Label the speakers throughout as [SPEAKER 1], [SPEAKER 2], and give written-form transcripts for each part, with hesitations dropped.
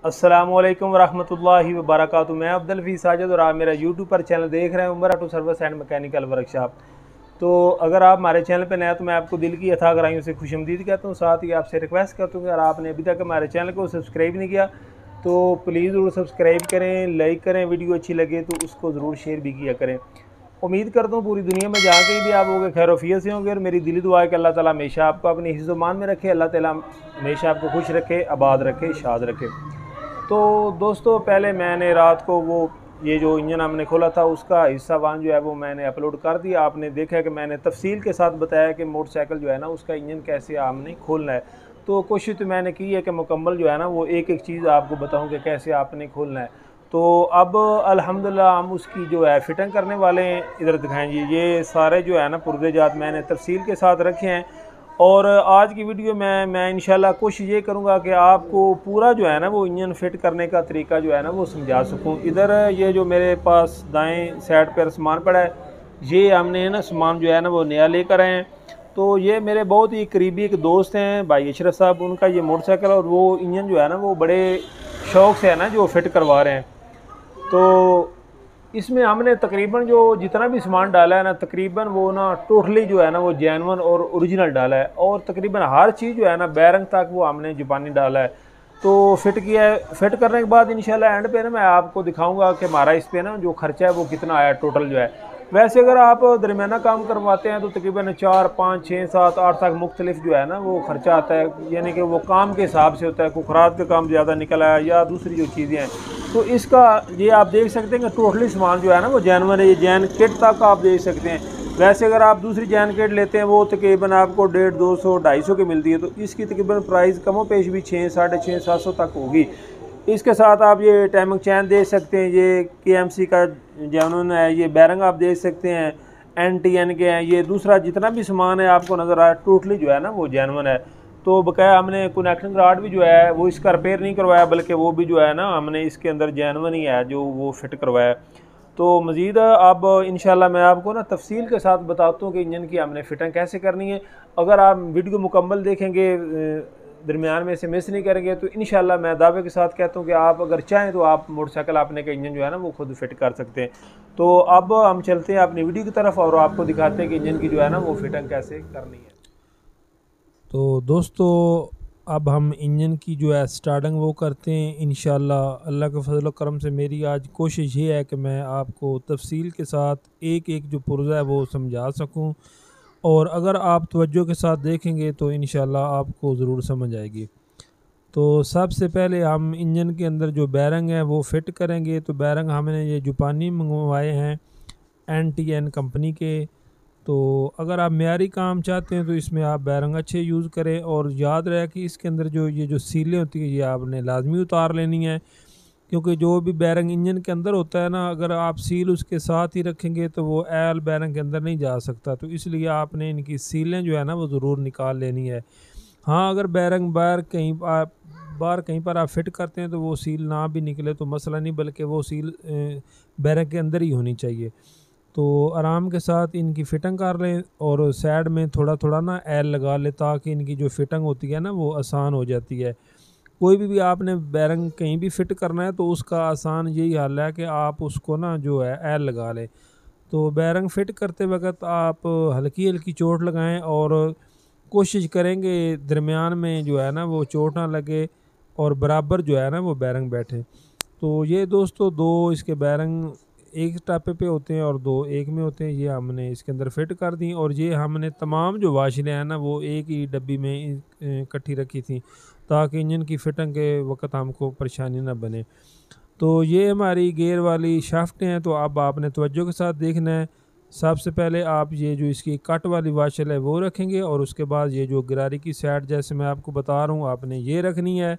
[SPEAKER 1] अस्सलामुअलैकुम वरहमतुल्लाहि वबरकातुहू। मैं अब्दुल हफीज़ साजिद और आप मेरा यूट्यूब पर चैनल देख रहे हैं Umar auto service and mechanical workshop. तो अगर आप हमारे चैनल पर नए हैं तो मैं आपको दिल की अथाह गहराइयों से खुशमदीद कहता हूँ। साथ ही आपसे रिक्वेस्ट करता हूँ कि अगर आपने अभी तक हमारे चैनल को सब्सक्राइब नहीं किया तो प्लीज़ ज़रूर सब्सक्राइब करें, लाइक करें, वीडियो अच्छी लगे तो उसको ज़रूर शेयर भी किया करें। उम्मीद करता हूँ पूरी दुनिया में जहाँ कहीं भी आप होंगे खैर-ओ-आफ़ियत से होंगे और मेरी दिली दुआ है कि अल्लाह ताला हमेशा आपको अपने हिफ्ज़-ओ-मान में रखे, अल्लाह ताला हमेशा आपको खुश रखे, आबाद रखे, शाद रखे। तो दोस्तों पहले मैंने रात को वो ये जो इंजन हमने खोला था उसका हिस्सा वान जो है वो मैंने अपलोड कर दिया। आपने देखा है कि मैंने तफसील के साथ बताया कि मोटरसाइकिल जो है ना उसका इंजन कैसे हमने खोलना है। तो कोशिश तो मैंने की है कि मुकम्मल जो है ना वो एक एक चीज़ आपको बताऊं कि कैसे आपने खोलना है। तो अब अल्हम्दुलिल्लाह हम उसकी जो है फिटिंग करने वाले हैं। इधर दिखाएं जी, ये सारे जो है ना पुर्जे जात मैंने तफसील के साथ रखे हैं। और आज की वीडियो में मैं इंशाल्लाह कोशिश ये करूँगा कि आपको पूरा जो है ना वो इंजन फिट करने का तरीका जो है ना वो समझा सकूँ। इधर ये जो मेरे पास दाएं साइड पर सामान पड़ा है, ये हमने ना सामान जो है ना वो नया लेकर आए हैं। तो ये मेरे बहुत ही करीबी एक दोस्त हैं भाई अशरफ साहब, उनका ये मोटरसाइकिल और वो इंजन जो है ना वो बड़े शौक़ से है ना जो फिट करवा रहे हैं। तो इसमें हमने तकरीबन जो जितना भी सामान डाला है ना तकरीबन वो ना टोटली जो है ना वो जेन्युइन और ओरिजिनल डाला है और तकरीबन हर चीज़ जो है ना बैरंग तक वो हमने जापानी डाला है। तो फिट किया है। फिट करने के बाद इंशाल्लाह एंड पे ना मैं आपको दिखाऊंगा कि हमारा इस पे ना जो खर्चा है वो कितना आया टोटल जो है। वैसे अगर आप दरमियाना काम करवाते हैं तो तकरीबन 4, 5, 6, 7, 8 तक मुख्तलिफ जो है ना वो खर्चा आता है, यानी कि वो काम के हिसाब से होता है। कोई खुराक का काम ज़्यादा निकल आया या दूसरी जो चीज़ें हैं तो इसका ये आप देख सकते हैं कि टोटली सामान जो है ना वो जेन्युइन है। ये जैन किट तक आप देख सकते हैं। वैसे अगर आप दूसरी जैन किट लेते हैं वो तकरीबन आपको 150, 200, 250 की मिलती है। तो इसकी तकरीबन प्राइस कमो पेश भी 6, 650, 700 तक होगी। इसके साथ आप ये टाइमिंग चैन देख सकते हैं, ये KMC का जेन्युइन है। ये बैरंग आप देख सकते हैं NTN के हैं। ये दूसरा जितना भी सामान है आपको नज़र आ रहा है टोटली जो है ना वो जेन्युइन है। तो बकाया हमने कनेक्टिंग रॉड भी जो है वो इसका रिपेयर नहीं करवाया, बल्कि वो भी जो है ना हमने इसके अंदर जेन्युइन ही है जो वो फिट करवाया। तो मज़ीद अब इंशाल्लाह मैं आपको ना तफसील के साथ बताता हूँ कि इंजन की हमने फिटिंग कैसे करनी है। अगर आप वीडियो मुकम्मल देखेंगे, दरमियान में से मिस नहीं करेंगे तो इंशाल्लाह मैं दावे के साथ कहता हूँ कि आप अगर चाहें तो आप मोटरसाइकिल अपने का इंजन जो है ना वो खुद फिट कर सकते हैं। तो अब हम चलते हैं अपनी वीडियो की तरफ और आपको दिखाते हैं कि इंजन की जो है ना वो फिटिंग कैसे करनी है।
[SPEAKER 2] तो दोस्तों अब हम इंजन की जो है स्टार्टिंग वो करते हैं इंशाल्लाह। अल्लाह के फजल व करम से मेरी आज कोशिश ये है कि मैं आपको तफसील के साथ एक एक जो पुर्जा है वो समझा सकूं, और अगर आप तवज्जो के साथ देखेंगे तो इंशाल्लाह आपको ज़रूर समझ आएगी। तो सबसे पहले हम इंजन के अंदर जो बैरंग है वो फिट करेंगे। तो बैरंग हमने ये जापानी मंगवाए हैं NTN कंपनी के। तो अगर आप मेयारी काम चाहते हैं तो इसमें आप बैरंग अच्छे यूज़ करें, और याद रहे कि इसके अंदर जो ये जो सीलें होती हैं ये आपने लाजमी उतार लेनी है, क्योंकि जो भी बैरंग इंजन के अंदर होता है ना, अगर आप सील उसके साथ ही रखेंगे तो वो एल बैरंग के अंदर नहीं जा सकता। तो इसलिए आपने इनकी सीलें जो है ना वो ज़रूर निकाल लेनी है। हाँ, अगर बैरंग बार कहीं पर आप फिट करते हैं तो वो सील ना भी निकले तो मसला नहीं, बल्कि वो सील बैरंग के अंदर ही होनी चाहिए। तो आराम के साथ इनकी फिटिंग कर लें और साइड में थोड़ा थोड़ा ना एल लगा लें, ताकि इनकी जो फिटिंग होती है ना वो आसान हो जाती है। कोई भी आपने बैरंग कहीं भी फिट करना है तो उसका आसान यही हल है कि आप उसको ना जो है एल लगा लें। तो बैरंग फिट करते वक्त आप हल्की हल्की चोट लगाएं और कोशिश करेंगे दरमियान में जो है ना वो चोट ना लगे और बराबर जो है ना वो बैरंग बैठे। तो ये दोस्तों दो इसके बैरंग एक टापे पे होते हैं और दो एक में होते हैं, ये हमने इसके अंदर फिट कर दी। और ये हमने तमाम जो वाशलें हैं ना वो एक ही डब्बी में इकट्ठी रखी थी, ताकि इंजन की फिटिंग के वक्त हमको परेशानी ना बने। तो ये हमारी गियर वाली शाफ्टें हैं। तो अब आपने तवज्जो के साथ देखना है। सबसे पहले आप ये जो इसकी कट वाली वाशल है वो रखेंगे, और उसके बाद ये जो गिरारी की साइड जैसे मैं आपको बता रहा हूँ आपने ये रखनी है।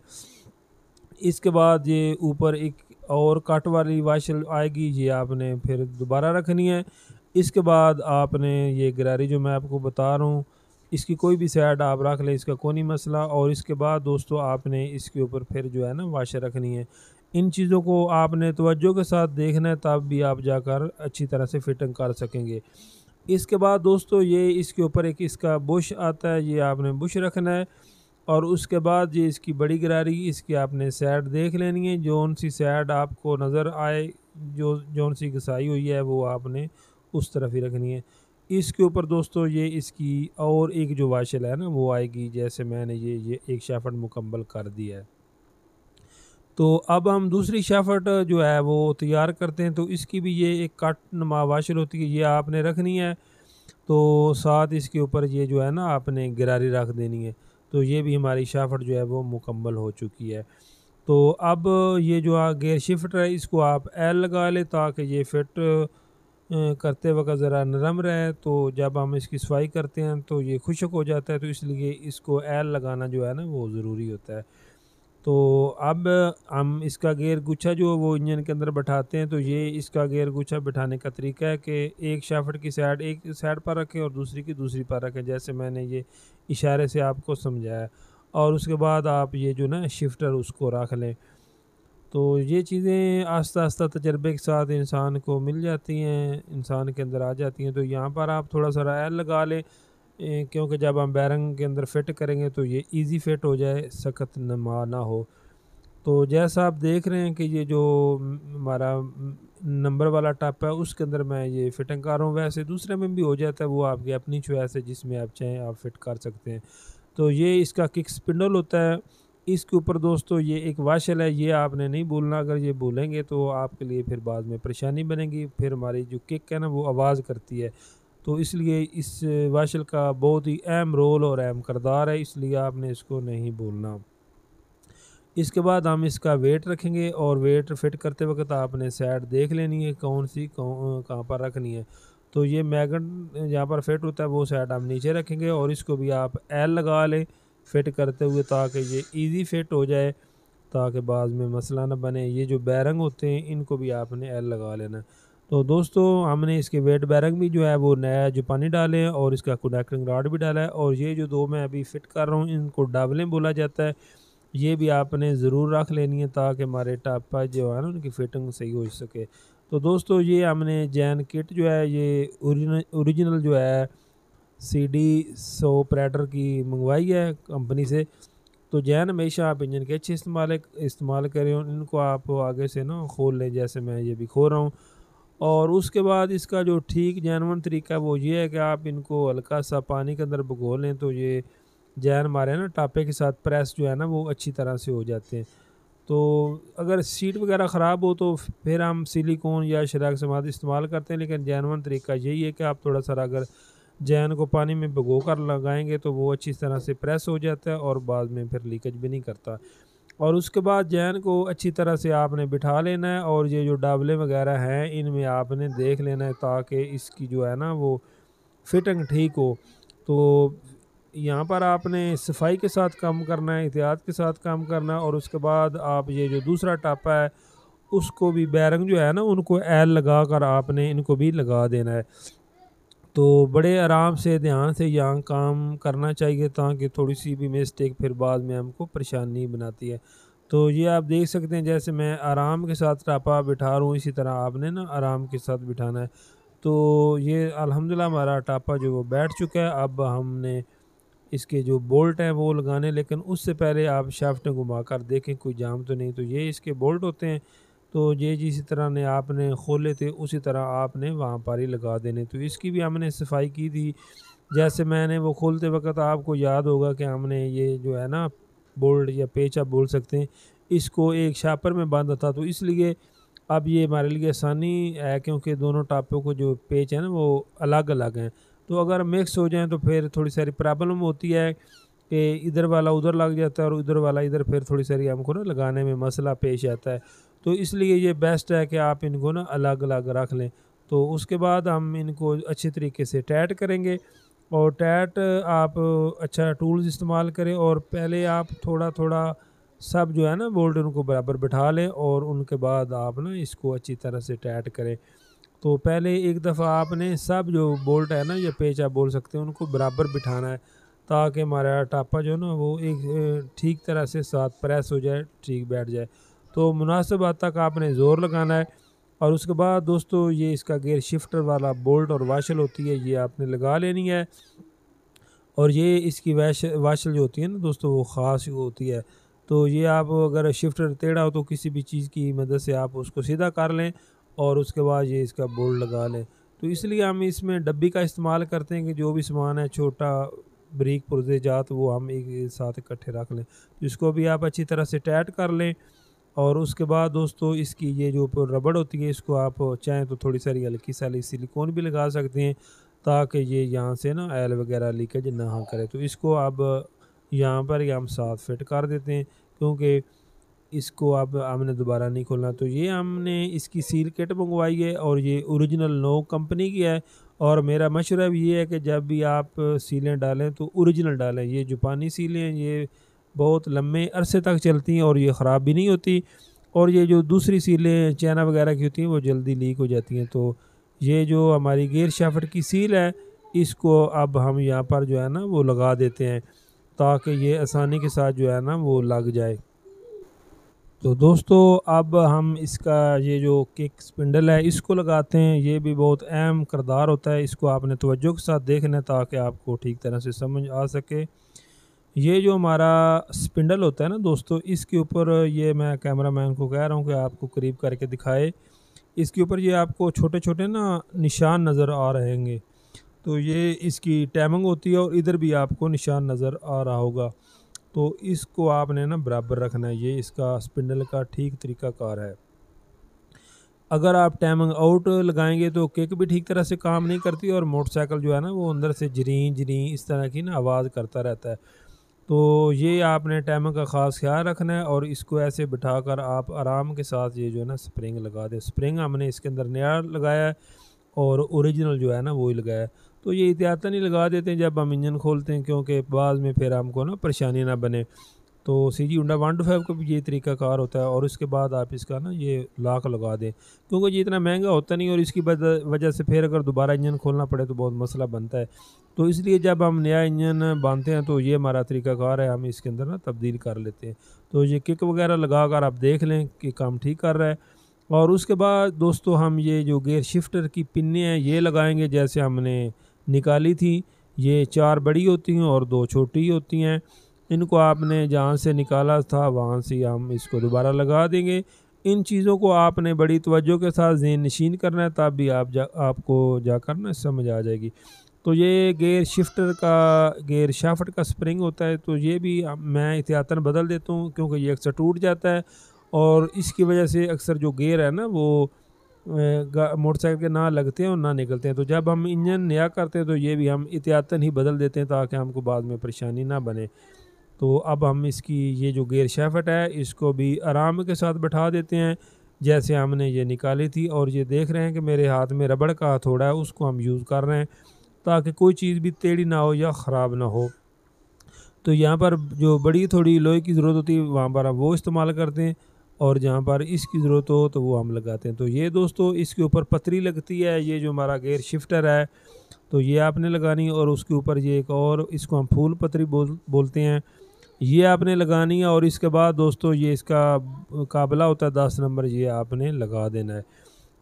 [SPEAKER 2] इसके बाद ये ऊपर एक और कट वाली वाशल आएगी, ये आपने फिर दोबारा रखनी है। इसके बाद आपने ये गिरारी जो मैं आपको बता रहा हूँ इसकी कोई भी साइड आप रख लें, इसका कोई नहीं मसला। और इसके बाद दोस्तों आपने इसके ऊपर फिर जो है ना वाशर रखनी है। इन चीज़ों को आपने तवज्जो के साथ देखना है, तब भी आप जाकर अच्छी तरह से फिटिंग कर सकेंगे। इसके बाद दोस्तों ये इसके ऊपर एक इसका बुश आता है, ये आपने बुश रखना है। और उसके बाद ये इसकी बड़ी गरारी, इसकी आपने साइड देख लेनी है, जौन सी साइड आपको नज़र आए, जौन सी घिसाई हुई है वो आपने उस तरफ ही रखनी है। इसके ऊपर दोस्तों ये इसकी और एक जो वाशल है ना वो आएगी, जैसे मैंने ये एक शाफट मुकम्मल कर दिया है। तो अब हम दूसरी शाफट जो है वो तैयार करते हैं। तो इसकी भी ये एक कट नुमा वाशल होती है, ये आपने रखनी है। तो साथ इसके ऊपर ये जो है ना आपने गरारी रख देनी है। तो ये भी हमारी शाफट जो है वो मुकम्मल हो चुकी है। तो अब ये जो गेयर शिफ्टर है इसको आप एल लगा लें ताकि ये फिट करते वक्त ज़रा नरम रहे। तो जब हम इसकी सफाई करते हैं तो ये खुश्क हो जाता है, तो इसलिए इसको एल लगाना जो है ना वो ज़रूरी होता है। तो अब हम इसका गेयर गुच्छा जो वो इंजन के अंदर बैठाते हैं। तो ये इसका गेयर गुच्छा बैठाने का तरीका है कि एक शाफ्ट की साइड एक साइड पर रखें और दूसरी की दूसरी पर रखें, जैसे मैंने ये इशारे से आपको समझाया। और उसके बाद आप ये जो ना शिफ्टर उसको रख लें। तो ये चीज़ें आस्ता आस्ता तजर्बे के साथ इंसान को मिल जाती हैं, इंसान के अंदर आ जाती हैं। तो यहाँ पर आप थोड़ा सा रायल लगा लें, क्योंकि जब हम बैरंग के अंदर फिट करेंगे तो ये इजी फिट हो जाए, सख्त नमा ना हो। तो जैसा आप देख रहे हैं कि ये जो हमारा नंबर वाला टप है उसके अंदर मैं ये फिटिंग कर रहा हूँ। वैसे दूसरे में भी हो जाता है, वो आपकी अपनी चॉइस है, जिसमें आप चाहें आप फिट कर सकते हैं। तो ये इसका किक स्पिंडल होता है। इसके ऊपर दोस्तों ये एक वाशल है, ये आपने नहीं भूलना। अगर ये भूलेंगे तो आपके लिए फिर बाद में परेशानी बनेगी, फिर हमारी जो किक है ना वो आवाज़ करती है। तो इसलिए इस वाशल का बहुत ही अहम रोल और अहम किरदार है, इसलिए आपने इसको नहीं भूलना। इसके बाद हम इसका वेट रखेंगे और वेट फिट करते वक्त आपने साइड देख लेनी है कौन सी कहाँ पर रखनी है। तो ये मैगन जहाँ पर फिट होता है वो साइड हम नीचे रखेंगे और इसको भी आप एल लगा लें फिट करते हुए, ताकि ये इजी फिट हो जाए, ताकि बाद में मसला ना बने। ये जो बैरंग होते हैं इनको भी आपने एल लगा लेना। तो दोस्तों हमने इसके वेट बैरंग भी जो है वो नया जापानी डाले हैं और इसका कनेक्टिंग रॉड भी डाला है। और ये जो दो मैं अभी फिट कर रहा हूँ इनको डावलें बोला जाता है, ये भी आपने ज़रूर रख लेनी है ताकि हमारे टापा जो है ना उनकी फिटिंग सही हो सके। तो दोस्तों ये हमने जैन किट जो है ये ओरिजिनल जो है CD100 प्रेडर की मंगवाई है कंपनी से। तो जैन हमेशा आप इंजन के अच्छे इस्तेमाल करें, इनको आप आगे से ना खोल लें, जैसे मैं ये भी खोल रहा हूँ। और उसके बाद इसका जो ठीक जैनवन तरीका है वो ये है कि आप इनको हल्का सा पानी के अंदर भिगो लें, तो ये जैन हमारे ना टापे के साथ प्रेस जो है ना वो अच्छी तरह से हो जाते हैं। तो अगर सीट वगैरह ख़राब हो तो फिर हम सिलिकॉन या शराक समाद इस्तेमाल करते हैं, लेकिन जैनवन तरीका यही है कि आप थोड़ा सा अगर जैन को पानी में भिगो कर लगाएंगे तो वो अच्छी तरह से प्रेस हो जाता है और बाद में फिर लीकेज भी नहीं करता। और उसके बाद जैन को अच्छी तरह से आपने बिठा लेना है और ये जो डाबले वगैरह हैं इनमें आपने देख लेना है ताकि इसकी जो है ना वो फिटिंग ठीक हो। तो यहाँ पर आपने सफाई के साथ काम करना है, एहतियात के साथ काम करना है। और उसके बाद आप ये जो दूसरा टापा है उसको भी बैरंग जो है ना उनको एल लगा कर आपने इनको भी लगा देना है। तो बड़े आराम से ध्यान से यहाँ काम करना चाहिए ताकि थोड़ी सी भी मिस्टेक फिर बाद में हमको परेशानी बनाती है। तो ये आप देख सकते हैं जैसे मैं आराम के साथ टापा बिठा रहा हूँ, इसी तरह आपने ना आराम के साथ बिठाना है। तो ये अल्हम्दुलिल्लाह हमारा टापा जो वो बैठ चुका है। अब हमने इसके जो बोल्ट हैं वो लगाने, लेकिन उससे पहले आप शाफ्टें घुमा कर देखें कोई जाम तो नहीं। तो ये इसके बोल्ट होते हैं, तो ये जिस तरह ने आपने खोले थे उसी तरह आपने वहाँ पर ही लगा देने। तो इसकी भी हमने सफाई की थी, जैसे मैंने वो खोलते वक्त आपको याद होगा कि हमने ये जो है ना बोल्ट या पेच आप बोल सकते हैं, इसको एक शापर में बांधा था। तो इसलिए अब ये हमारे लिए आसानी है, क्योंकि दोनों टापों को जो पेच है ना वो अलग अलग हैं। तो अगर मिक्स हो जाएँ तो फिर थोड़ी सारी प्रॉब्लम होती है कि इधर वाला उधर लग जाता है और उधर वाला इधर, फिर थोड़ी सारी हमको ना लगाने में मसला पेश आता है। तो इसलिए ये बेस्ट है कि आप इनको ना अलग अलग रख लें। तो उसके बाद हम इनको अच्छे तरीके से टाइट करेंगे। और टाइट आप अच्छा टूल्स इस्तेमाल करें और पहले आप थोड़ा थोड़ा सब जो है ना बोल्ट उनको बराबर बिठा लें और उनके बाद आप ना इसको अच्छी तरह से टाइट करें। तो पहले एक दफ़ा आपने सब जो बोल्ट है ना या पेच आप बोल सकते हैं उनको बराबर बिठाना है, ताकि हमारा टापा जो ना वो एक ठीक तरह से साथ प्रेस हो जाए, ठीक बैठ जाए। तो मुनासिब हद तक आपने ज़ोर लगाना है। और उसके बाद दोस्तों ये इसका गियर शिफ्टर वाला बोल्ट और वाशल होती है, ये आपने लगा लेनी है। और ये इसकी वाशल जो होती है ना दोस्तों वो ख़ास होती है। तो ये आप अगर शिफ्टर टेढ़ा हो तो किसी भी चीज़ की मदद से आप उसको सीधा कर लें और उसके बाद ये इसका बोल्ट लगा लें। तो इसलिए हम इसमें डब्बी का इस्तेमाल करते हैं कि जो भी सामान है छोटा बारीक पुर्ज़ेजात वो हम एक साथ इकट्ठे रख लें। तो इसको भी आप अच्छी तरह से टाइट कर लें और उसके बाद दोस्तों इसकी ये जो ऊपर रबड़ होती है इसको आप चाहें तो थोड़ी सारी हल्की सारी सिलिकॉन भी लगा सकते हैं ताकि ये यहाँ से ना ऑयल वगैरह लीकेज ना करे। तो इसको अब यहाँ पर ही हम साथ फिट कर देते हैं क्योंकि इसको अब हमने दोबारा नहीं खोलना। तो ये हमने इसकी सील किट मंगवाई है और ये ओरिजिनल नो कंपनी की है। और मेरा मशवरा भी ये है कि जब भी आप सीलें डालें तो ओरिजिनल डालें। ये जापानी सीलें हैं ये बहुत लंबे अरसे तक चलती हैं और ये ख़राब भी नहीं होती। और ये जो दूसरी सीलें चाइना वगैरह की होती हैं वो जल्दी लीक हो जाती हैं। तो ये जो हमारी गियर शाफ्ट की सील है इसको अब हम यहाँ पर जो है ना वो लगा देते हैं ताकि ये आसानी के साथ जो है ना वो लग जाए। तो दोस्तों अब हम इसका ये जो किक स्पिंडल है इसको लगाते हैं। ये भी बहुत अहम किरदार होता है, इसको आपने तवज्जो के साथ देखना है ताकि आपको ठीक तरह से समझ आ सके। ये जो हमारा स्पिंडल होता है ना दोस्तों इसके ऊपर ये मैं कैमरामैन को कह रहा हूँ कि आपको करीब करके दिखाए। इसके ऊपर ये आपको छोटे छोटे ना निशान नज़र आ रहेंगे। तो ये इसकी टाइमिंग होती है और इधर भी आपको निशान नज़र आ रहा होगा। तो इसको आपने ना बराबर रखना है। ये इसका स्पिंडल का ठीक तरीक़ाकार है। अगर आप टाइमिंग आउट लगाएंगे तो किक भी ठीक तरह से काम नहीं करती और मोटरसाइकिल जो है ना वो अंदर से जरीं जरीं इस तरह की ना आवाज़ करता रहता है। तो ये आपने टाइमिंग का ख़ास ख्याल रखना है और इसको ऐसे बिठाकर आप आराम के साथ ये जो है ना स्प्रिंग लगा दें। स्प्रिंग हमने इसके अंदर नया लगाया है और ओरिजिनल जो है ना वो ही लगाया है। तो ये एहतियातन ही लगा देते हैं जब हम इंजन खोलते हैं क्योंकि बाद में फिर हमको ना परेशानी ना बने। तो CG Honda 125 का भी ये तरीक़ाकार होता है और उसके बाद आप इसका ना ये लॉक लगा दें क्योंकि ये इतना महंगा होता नहीं और इसकी वजह से फिर अगर दोबारा इंजन खोलना पड़े तो बहुत मसला बनता है। तो इसलिए जब हम नया इंजन बांधते हैं तो ये हमारा तरीक़ाकार है, हम इसके अंदर ना तब्दील कर लेते हैं। तो ये किक वगैरह लगा कर आप देख लें कि काम ठीक कर रहा है। और उसके बाद दोस्तों हम ये जो गियर शिफ्टर की पिन्ने हैं ये लगाएंगे जैसे हमने निकाली थी। ये 4 बड़ी होती हैं और 2 छोटी होती हैं। इनको आपने जहाँ से निकाला था वहाँ से हम इसको दोबारा लगा देंगे। इन चीज़ों को आपने बड़ी तवज्जो के साथ ज़हन नशीन करना है तब भी आपको जाकर ना समझ आ जाएगी। तो ये गियर शाफ्ट का स्प्रिंग होता है तो ये भी मैं एहतियातन बदल देता हूँ क्योंकि ये अक्सर टूट जाता है और इसकी वजह से अक्सर जो गियर है ना वो मोटरसाइकिल के ना लगते हैं और ना निकलते हैं। तो जब हम इंजन नया करते हैं तो ये भी हम एहतियातन ही बदल देते हैं ताकि हमको बाद में परेशानी ना बने। तो अब हम इसकी ये जो गियर शाफ्ट है इसको भी आराम के साथ बैठा देते हैं जैसे हमने ये निकाली थी। और ये देख रहे हैं कि मेरे हाथ में रबड़ का हथौड़ा है उसको हम यूज़ कर रहे हैं ताकि कोई चीज़ भी टेढ़ी ना हो या ख़राब ना हो। तो यहाँ पर जो बड़ी थोड़ी लोहे की ज़रूरत होती है वहाँ पर हम वो इस्तेमाल करते हैं और जहाँ पर इसकी ज़रूरत हो तो वो हम लगाते हैं। तो ये दोस्तों इसके ऊपर पतरी लगती है, ये जो हमारा गियर शिफ्टर है तो ये आपने लगानी है और उसके ऊपर ये एक और इसको हम फूल पतरी बोलते हैं, ये आपने लगानी है। और इसके बाद दोस्तों ये इसका काबला होता है 10 नंबर, ये आपने लगा देना है।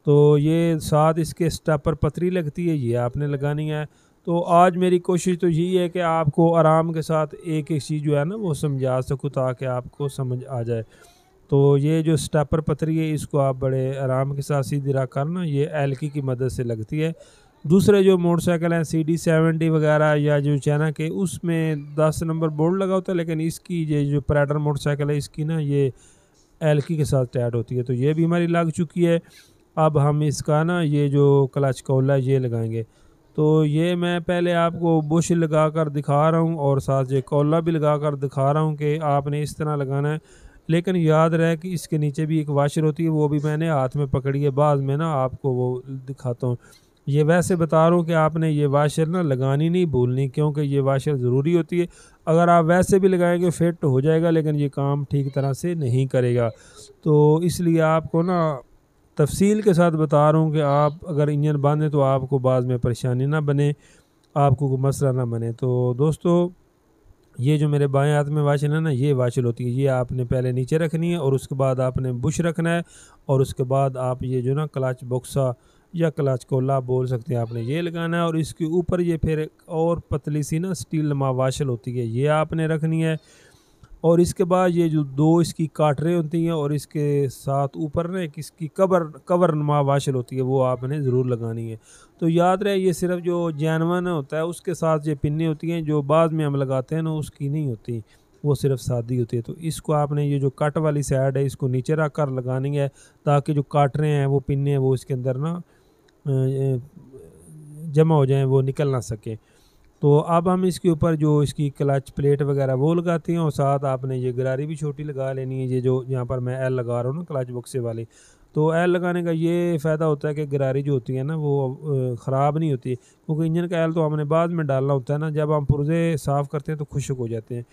[SPEAKER 2] तो ये साथ इसके स्टेप पर पतरी लगती है, ये आपने लगानी है। तो आज मेरी कोशिश तो यही है कि आपको आराम के साथ एक एक चीज़ जो है ना वो समझा सकूँ ताकि आपको समझ आ जाए। तो ये जो स्टेपर पतरी है इसको आप बड़े आराम के साथ सीधी रख कर ना ये एलकी की मदद से लगती है। दूसरे जो मोटरसाइकिल हैं CD70 वगैरह या जो चाइना के उसमें 10 नंबर बोर्ड लगा होता है, लेकिन इसकी ये जो प्राइडर मोटरसाइकिल है इसकी ना ये एलकी के साथ टाइट होती है। तो ये भी हमारी लग चुकी है। अब हम इसका ना ये जो क्लच कौला है ये लगाएंगे। तो ये मैं पहले आपको बुश लगा कर दिखा रहा हूँ और साथ ये कौला भी लगा कर दिखा रहा हूँ कि आपने इस तरह लगाना है। लेकिन याद रहे कि इसके नीचे भी एक वाशर होती है, वो भी मैंने हाथ में पकड़ी है, बाद में ना आपको वो दिखाता हूँ। ये वैसे बता रहा हूँ कि आपने ये वाशर ना लगानी नहीं भूलनी क्योंकि ये वाशर ज़रूरी होती है। अगर आप वैसे भी लगाएंगे फिट हो जाएगा लेकिन ये काम ठीक तरह से नहीं करेगा। तो इसलिए आपको ना तफसील के साथ बता रहा हूँ कि आप अगर इंजन बांधें तो आपको बाद में परेशानी ना बने, आपको कोई मसला ना बने। तो दोस्तों ये जो मेरे बाएं हाथ में वाशल है ना ये वाशल होती है, ये आपने पहले नीचे रखनी है और उसके बाद आपने बुश रखना है और उसके बाद आप ये जो ना क्लच बॉक्सा या क्लच कोला आप बोल सकते हैं, आपने ये लगाना है। और इसके ऊपर ये फिर और पतली सी ना स्टील नुमा वाशल होती है, ये आपने रखनी है। और इसके बाद ये जो दो इसकी काटरें होती हैं और इसके साथ ऊपर ना एक इसकी कवर नुमा वाशल होती है, वो आपने ज़रूर लगानी है। तो याद रहे ये सिर्फ जो जैनवन होता है उसके साथ ये पिन्नी होती हैं, जो बाद में हम लगाते हैं ना उसकी नहीं होती, वो सिर्फ सादी होती है। तो इसको आपने ये जो कट वाली साइड है इसको नीचे रख कर लगानी है, ताकि जो काटरें हैं वो पिन्ने हैं वो इसके अंदर ना जमा हो जाएं, वो निकल ना सके। तो अब हम इसके ऊपर जो इसकी क्लच प्लेट वगैरह वो लगाते हैं, और साथ आपने ये गरारी भी छोटी लगा लेनी है। ये जो यहाँ पर मैं एल लगा रहा हूँ ना क्लच बक्से वाली, तो एल लगाने का ये फ़ायदा होता है कि गरारी जो होती है ना वो ख़राब नहीं होती, क्योंकि इंजन का एल तो हमने बाद में डालना होता है ना, जब हम पुर्जे साफ़ करते हैं तो खुश्क हो जाते हैं।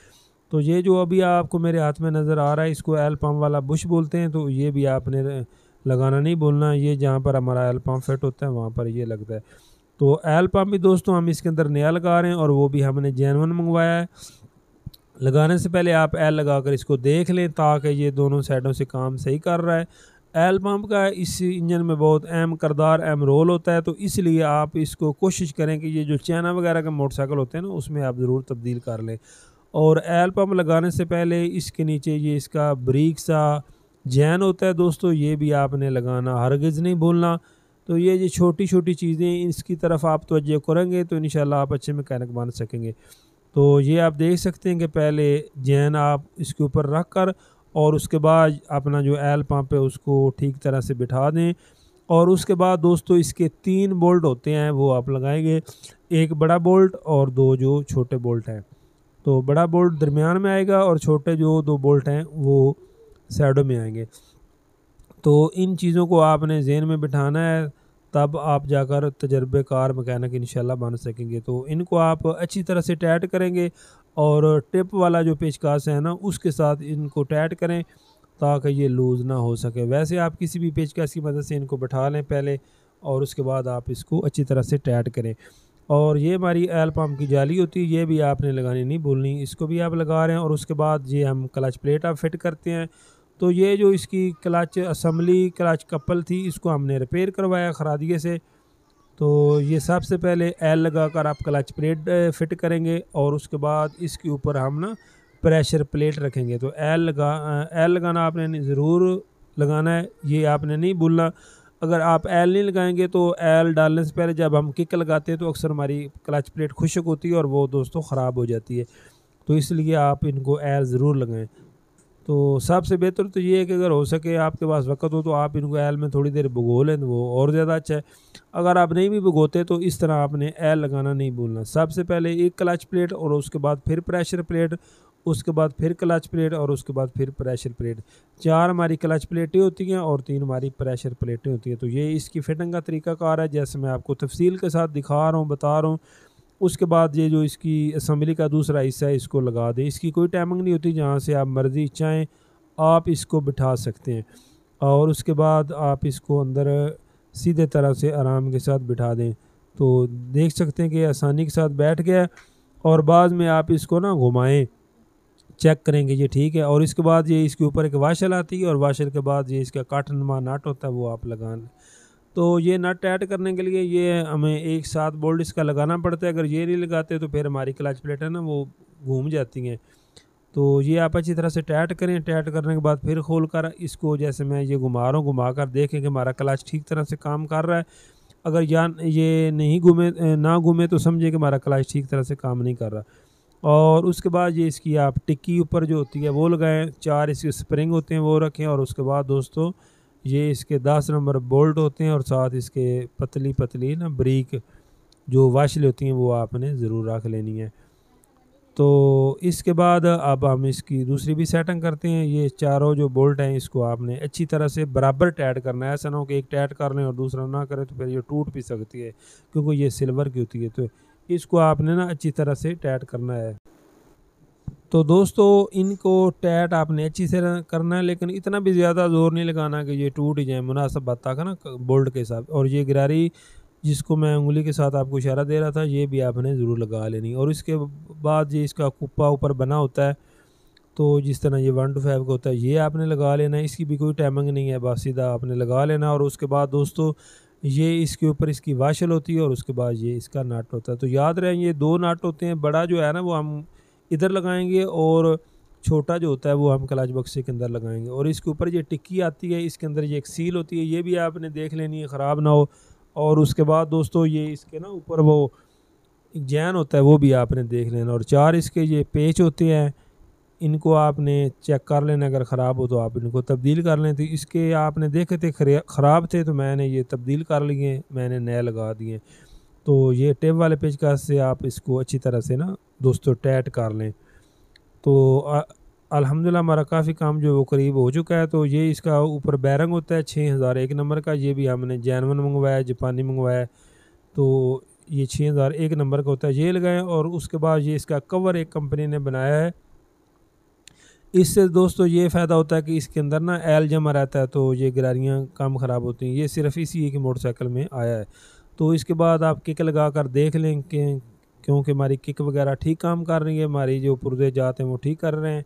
[SPEAKER 2] तो ये जो अभी आपको मेरे हाथ में नज़र आ रहा है इसको एल पम्प वाला बुश बोलते हैं, तो ये भी आपने लगाना नहीं भूलना। ये जहाँ पर हमारा एल पम्प फिट होता है वहाँ पर ये लगता है। तो एल पम्प भी दोस्तों हम इसके अंदर नया लगा रहे हैं, और वो भी हमने जेनवन मंगवाया है। लगाने से पहले आप एल लगाकर इसको देख लें, ताकि ये दोनों साइडों से काम सही कर रहा है। एल पम्प का इस इंजन में बहुत अहम किरदार, अहम रोल होता है, तो इसलिए आप इसको कोशिश करें कि ये जो चाइना वगैरह के मोटरसाइकिल होते हैं ना उसमें आप ज़रूर तब्दील कर लें। और एल पम्प लगाने से पहले इसके नीचे ये इसका ब्रेक सा जैन होता है दोस्तों, ये भी आपने लगाना हरगिज़ नहीं भूलना। तो ये छोटी छोटी चीज़ें इसकी तरफ आप तवज्जो करेंगे तो इंशाल्लाह आप अच्छे मैकेनिक बन सकेंगे। तो ये आप देख सकते हैं कि पहले जैन आप इसके ऊपर रख कर और उसके बाद अपना जो एल पम्प है उसको ठीक तरह से बिठा दें। और उसके बाद दोस्तों इसके 3 बोल्ट होते हैं वो आप लगाएंगे, एक बड़ा बोल्ट और 2 जो छोटे बोल्ट हैं। तो बड़ा बोल्ट दरमियान में आएगा और छोटे जो 2 बोल्ट हैं वो साइडों में आएंगे। तो इन चीज़ों को आपने ज़हन में बिठाना है, तब आप जाकर तजर्बेकार मैकेनिक इंशाल्लाह बन सकेंगे। तो इनको आप अच्छी तरह से टाइट करेंगे, और टिप वाला जो पेचकस है ना उसके साथ इनको टाइट करें ताकि ये लूज़ ना हो सके। वैसे आप किसी भी पेचकस की मदद से इनको बैठा लें पहले, और उसके बाद आप इसको अच्छी तरह से टाइट करें। और ये हमारी एल पम्प की जाली होती है, ये भी आपने लगानी नहीं भूलनी, इसको भी आप लगा रहे हैं। और उसके बाद ये हम क्लच प्लेट आप फिट करते हैं। तो ये जो इसकी क्लच असम्बली क्लच कपल थी इसको हमने रिपेयर करवाया खरादिए से। तो ये सबसे पहले एल लगाकर आप क्लच प्लेट फिट करेंगे, और उसके बाद इसके ऊपर हम ना प्रेशर प्लेट रखेंगे। तो एल लगाना आपने ज़रूर लगाना है, ये आपने नहीं भूलना। अगर आप एल नहीं लगाएंगे तो एल डालने से पहले जब हम किक लगाते हैं तो अक्सर हमारी क्लच प्लेट खुश्क होती है और वो दोस्तों ख़राब हो जाती है। तो इसलिए आप इनको एल ज़रूर लगाएं। तो सबसे बेहतर तो ये है कि अगर हो सके आपके पास वक्त हो तो आप इनको एल में थोड़ी देर भिगो लें, तो वो और ज़्यादा अच्छा है। अगर आप नहीं भी भिगोते तो इस तरह आपने एल लगाना नहीं भूलना। सबसे पहले एक क्लच प्लेट, और उसके बाद फिर प्रेशर प्लेट, उसके बाद फिर क्लच प्लेट, और उसके बाद फिर प्रेशर प्लेट। 4 हमारी क्लच प्लेटें होती हैं और 3 हमारी प्रेशर प्लेटें होती हैं। तो ये इसकी फिटिंग का तरीकाकार है, जैसे मैं आपको तफसील के साथ दिखा रहा हूँ, बता रहा हूँ। उसके बाद ये जो इसकी असम्बली का दूसरा हिस्सा है इसको लगा दें। इसकी कोई टाइमिंग नहीं होती, जहाँ से आप मर्ज़ी चाहें आप इसको बिठा सकते हैं। और उसके बाद आप इसको अंदर सीधे तरह से आराम के साथ बिठा दें। तो देख सकते हैं कि आसानी के साथ बैठ गया। और बाद में आप इसको ना घुमाएं, चेक करेंगे ये ठीक है। और इसके बाद ये इसके ऊपर एक वाशल आती है, और वाशल के बाद ये इसका काटनुमा नट होता है वो आप लगाना। तो ये नट टाइट करने के लिए ये हमें एक साथ बोल्ट इसका लगाना पड़ता है। अगर ये नहीं लगाते तो फिर हमारी क्लच प्लेट है ना वो घूम जाती हैं। तो ये आप अच्छी तरह से टाइट करें। टाइट करने के बाद फिर खोल कर इसको, जैसे मैं ये घुमा रहा हूँ, घुमा कर देखें कि हमारा क्लच ठीक तरह से काम कर रहा है। अगर ये नहीं ना घूमे तो समझे कि हमारा क्लच ठीक तरह से काम नहीं कर रहा। और उसके बाद ये इसकी आप टिक्की ऊपर जो होती है वो लगाएं, 4 इसके स्प्रिंग होते हैं वो रखें। और उसके बाद दोस्तों ये इसके 10 नंबर बोल्ट होते हैं, और साथ इसके पतली पतली ना ब्रेक जो वाशल होती हैं वो आपने ज़रूर रख लेनी है। तो इसके बाद अब हम इसकी दूसरी भी सेटिंग करते हैं। ये चारों जो बोल्ट हैं इसको आपने अच्छी तरह से बराबर टाइट करना है। ऐसा ना हो कि एक टाइट कर लें और दूसरा ना करें, तो फिर ये टूट भी सकती है, क्योंकि ये सिल्वर की होती है। तो इसको आपने ना अच्छी तरह से टाइट करना है। तो दोस्तों इनको टाइट आपने अच्छी से करना है, लेकिन इतना भी ज़्यादा ज़ोर नहीं लगाना कि ये टूट जाए, मुनासिब बात था ना बोल्ट के साथ। और ये गिरारी जिसको मैं उंगली के साथ आपको इशारा दे रहा था, ये भी आपने ज़रूर लगा लेनी। और इसके बाद ये इसका कुप्पा ऊपर बना होता है, तो जिस तरह ये 1 to 5 का होता है, ये आपने लगा लेना है। इसकी भी कोई टाइमिंग नहीं है, बस सीधा आपने लगा लेना। और उसके बाद दोस्तों ये इसके ऊपर इसकी वाशल होती है और उसके बाद ये इसका नट होता है। तो याद रहे ये 2 नट होते हैं, बड़ा जो है ना वो हम इधर लगाएंगे और छोटा जो होता है वो हम क्लच बक्से के अंदर लगाएंगे। और इसके ऊपर ये टिक्की आती है, इसके अंदर ये एक सील होती है, ये भी आपने देख लेनी है ख़राब ना हो। और उसके बाद दोस्तों ये इसके ना ऊपर वो एक जैन होता है वो भी आपने देख लेना। और 4 इसके ये पेच होते हैं, इनको आपने चेक कर लेना, अगर ख़राब हो तो आप इनको तब्दील कर लें। तो इसके आपने देखे थे ख़राब थे तो मैंने ये तब्दील कर लिए, मैंने नए लगा दिए। तो ये टेप वाले पेचकस से आप इसको अच्छी तरह से ना दोस्तों टाइट कर लें। तो अल्हम्दुलिल्लाह हमारा काफ़ी काम जो है वो करीब हो चुका है। तो ये इसका ऊपर बैरंग होता है 6001 नंबर का, ये भी हमने जैनवन मंगवाया, जापानी मंगवाया। तो ये 6001 नंबर का होता है, ये लगाएं। और उसके बाद ये इसका कवर एक कंपनी ने बनाया है, इससे दोस्तों ये फ़ायदा होता है कि इसके अंदर ना एल जमा रहता है, तो ये गिरारियाँ कम ख़राब होती हैं। ये सिर्फ इसी एक मोटरसाइकिल में आया है। तो इसके बाद आप किक लगा कर देख लें कि क्योंकि हमारी किक वगैरह ठीक काम कर रही है, हमारी जो पुर्जे जाते हैं वो ठीक कर रहे हैं।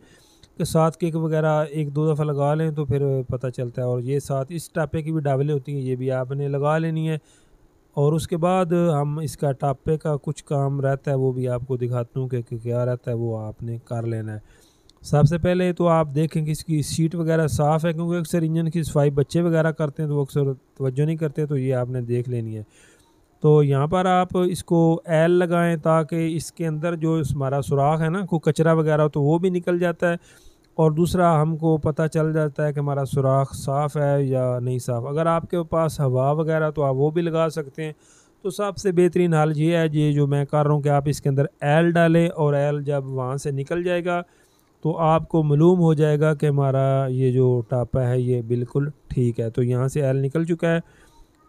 [SPEAKER 2] के साथ किक वगैरह 1-2 दफ़ा लगा लें तो फिर पता चलता है। और ये साथ इस टापे की भी डावलें होती हैं, ये भी आपने लगा लेनी है। और उसके बाद हम इसका टापे का कुछ काम रहता है वो भी आपको दिखाता हूँ कि क्या रहता है, वो आपने कर लेना है। सबसे पहले तो आप देखें कि इसकी सीट वगैरह साफ़ है, क्योंकि अक्सर इंजन की सफाई बच्चे वगैरह करते हैं तो वो अक्सर तवज्जो नहीं करते, तो ये आपने देख लेनी है। तो यहाँ पर आप इसको एल लगाएं ताकि इसके अंदर जो हमारा सुराख है ना, कोई कचरा वगैरह तो वो भी निकल जाता है। और दूसरा हमको पता चल जाता है कि हमारा सुराख साफ़ है या नहीं साफ़। अगर आपके पास हवा वगैरह तो आप वो भी लगा सकते हैं। तो सबसे बेहतरीन हाल ये है, ये जो मैं कर रहा हूँ कि आप इसके अंदर एल डालें और एल जब वहाँ से निकल जाएगा तो आपको मालूम हो जाएगा कि हमारा ये जो टापा है ये बिल्कुल ठीक है। तो यहाँ से एल निकल चुका है,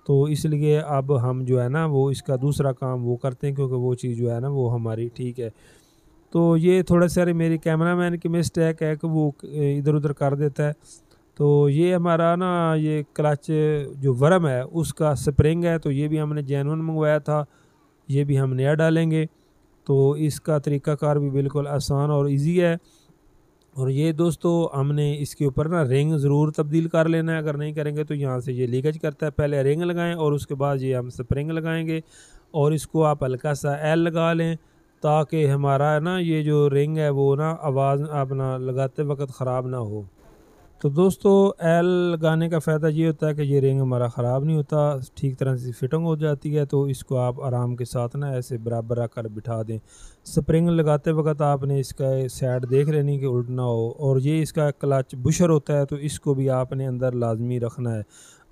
[SPEAKER 2] तो इसलिए अब हम जो है ना वो इसका दूसरा काम वो करते हैं, क्योंकि वो चीज़ जो है ना वो हमारी ठीक है। तो ये थोड़ा सारे मेरी कैमरामैन की मिस्टेक है कि वो इधर उधर कर देता है। तो ये हमारा ना ये क्लच जो वर्म है उसका स्प्रिंग है, तो ये भी हमने जेन्युइन मंगवाया था, ये भी हम नया डालेंगे। तो इसका तरीक़ाकार भी बिल्कुल आसान और इजी है। और ये दोस्तों हमने इसके ऊपर ना रिंग ज़रूर तब्दील कर लेना है, अगर नहीं करेंगे तो यहाँ से ये लीकेज करता है। पहले रिंग लगाएं और उसके बाद ये हम स्प्रिंग लगाएंगे। और इसको आप हल्का सा एल लगा लें ताकि हमारा ना ये जो रिंग है वो ना आवाज़ अपना लगाते वक्त ख़राब ना हो। तो दोस्तों एल लगाने का फ़ायदा ये होता है कि ये रिंग हमारा ख़राब नहीं होता, ठीक तरह से फिटिंग हो जाती है। तो इसको आप आराम के साथ ना ऐसे बराबर रख कर बिठा दें। स्प्रिंग लगाते वक्त आपने इसका साइड देख लेनी कि उल्ट ना हो। और ये इसका क्लच बुशर होता है, तो इसको भी आपने अंदर लाजमी रखना है।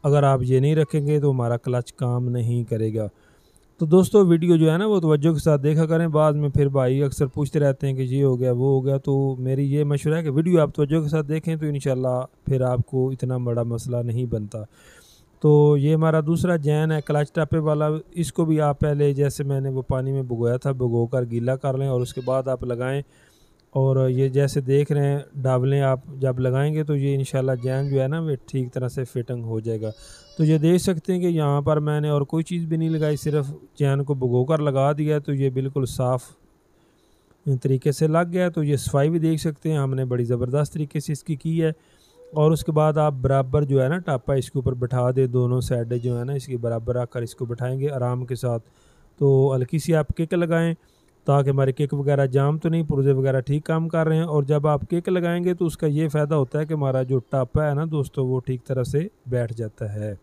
[SPEAKER 2] अगर आप ये नहीं रखेंगे तो हमारा क्लच काम नहीं करेगा। तो दोस्तों वीडियो जो है ना वो तवज्जो के साथ देखा करें, बाद में फिर भाई अक्सर पूछते रहते हैं कि ये हो गया वो हो गया। तो मेरी ये मशवरा है कि वीडियो आप तवज्जो के साथ देखें तो इंशाल्लाह फिर आपको इतना बड़ा मसला नहीं बनता। तो ये हमारा दूसरा जैन है क्लच टापे वाला, इसको भी आप पहले जैसे मैंने वो पानी में भिगोया था भिगो कर गीला कर लें और उसके बाद आप लगाएं। और ये जैसे देख रहे हैं डावलें आप जब लगाएंगे तो ये इंशाल्लाह जैन जो है ना वो ठीक तरह से फिटिंग हो जाएगा। तो ये देख सकते हैं कि यहाँ पर मैंने और कोई चीज़ भी नहीं लगाई, सिर्फ जैन को भिगो कर लगा दिया, तो ये बिल्कुल साफ़ तरीके से लग गया। तो ये सफाई भी देख सकते हैं हमने बड़ी ज़बरदस्त तरीके से इसकी की है। और उसके बाद आप बराबर जो है ना टापा इसके ऊपर बैठा दे, दोनों साइडें जो है ना इसकी बराबर रख कर इसको बैठाएंगे आराम के साथ। तो हल्की सी आप किक लगाएं ताकि हमारे किक वगैरह जाम तो नहीं, पुर्जे वगैरह ठीक काम कर रहे हैं। और जब आप किक लगाएंगे तो उसका ये फ़ायदा होता है कि हमारा जो टापा है ना दोस्तों वो ठीक तरह से बैठ जाता है।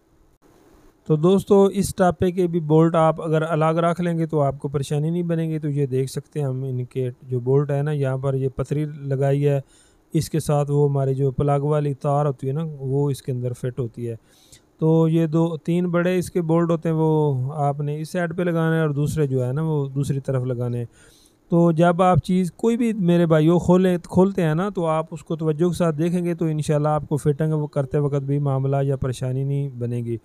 [SPEAKER 2] तो दोस्तों इस टापे के भी बोल्ट आप अगर अलग रख लेंगे तो आपको परेशानी नहीं बनेगी। तो ये देख सकते हैं हम इनके जो बोल्ट है ना, यहाँ पर ये पतरी लगाई है, इसके साथ वो हमारी जो प्लग वाली तार होती है ना वो इसके अंदर फिट होती है। तो ये 2-3 बड़े इसके बोल्ट होते हैं, वो आपने इस साइड पे लगाना है और दूसरे जो है ना वो दूसरी तरफ लगाने हैं। तो जब आप चीज़ कोई भी मेरे भाइयों खोलते हैं ना तो आप उसको तवज्जो के साथ देखेंगे तो इंशाल्लाह आपको फिटिंग करते वक्त भी मामला या परेशानी नहीं बनेगी।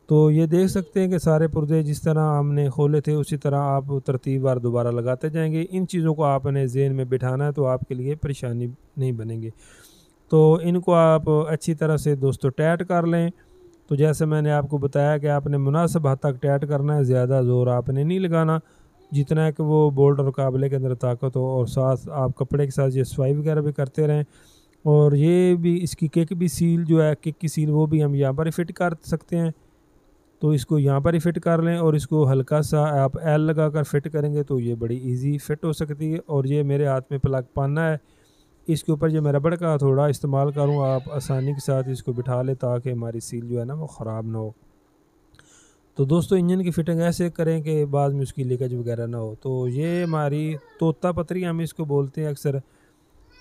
[SPEAKER 2] तो ये देख सकते हैं कि सारे पुर्जे जिस तरह हमने खोले थे उसी तरह आप तरतीबवार दोबारा लगाते जाएंगे। इन चीज़ों को आपने ज़हन में बिठाना है तो आपके लिए परेशानी नहीं बनेगी। तो इनको आप अच्छी तरह से दोस्तों टाइट कर लें। तो जैसे मैंने आपको बताया कि आपने मुनासिब हद तक टाइट करना है, ज़्यादा ज़ोर आपने नहीं लगाना, जितना है कि वो बोल्ट और काबले के अंदर ताकत हो। और साथ आप कपड़े के साथ ये सफाई वगैरह भी करते रहें। और ये भी इसकी किक भी सील जो है, किक की सील वो भी हम यहाँ पर फिट कर सकते हैं। तो इसको यहाँ पर ही फिट कर लें और इसको हल्का सा आप एल लगा कर फिट करेंगे तो ये बड़ी इजी फिट हो सकती है। और ये मेरे हाथ में प्लग पाना है, इसके ऊपर जो मैं रबड़ का थोड़ा इस्तेमाल करूँ, आप आसानी के साथ इसको बिठा लें ताकि हमारी सील जो है ना वो ख़राब ना हो। तो दोस्तों इंजन की फिटिंग ऐसे करें कि बाद में उसकी लीकेज वगैरह ना हो। तो ये हमारी तोता पतरी हम इसको बोलते हैं अक्सर।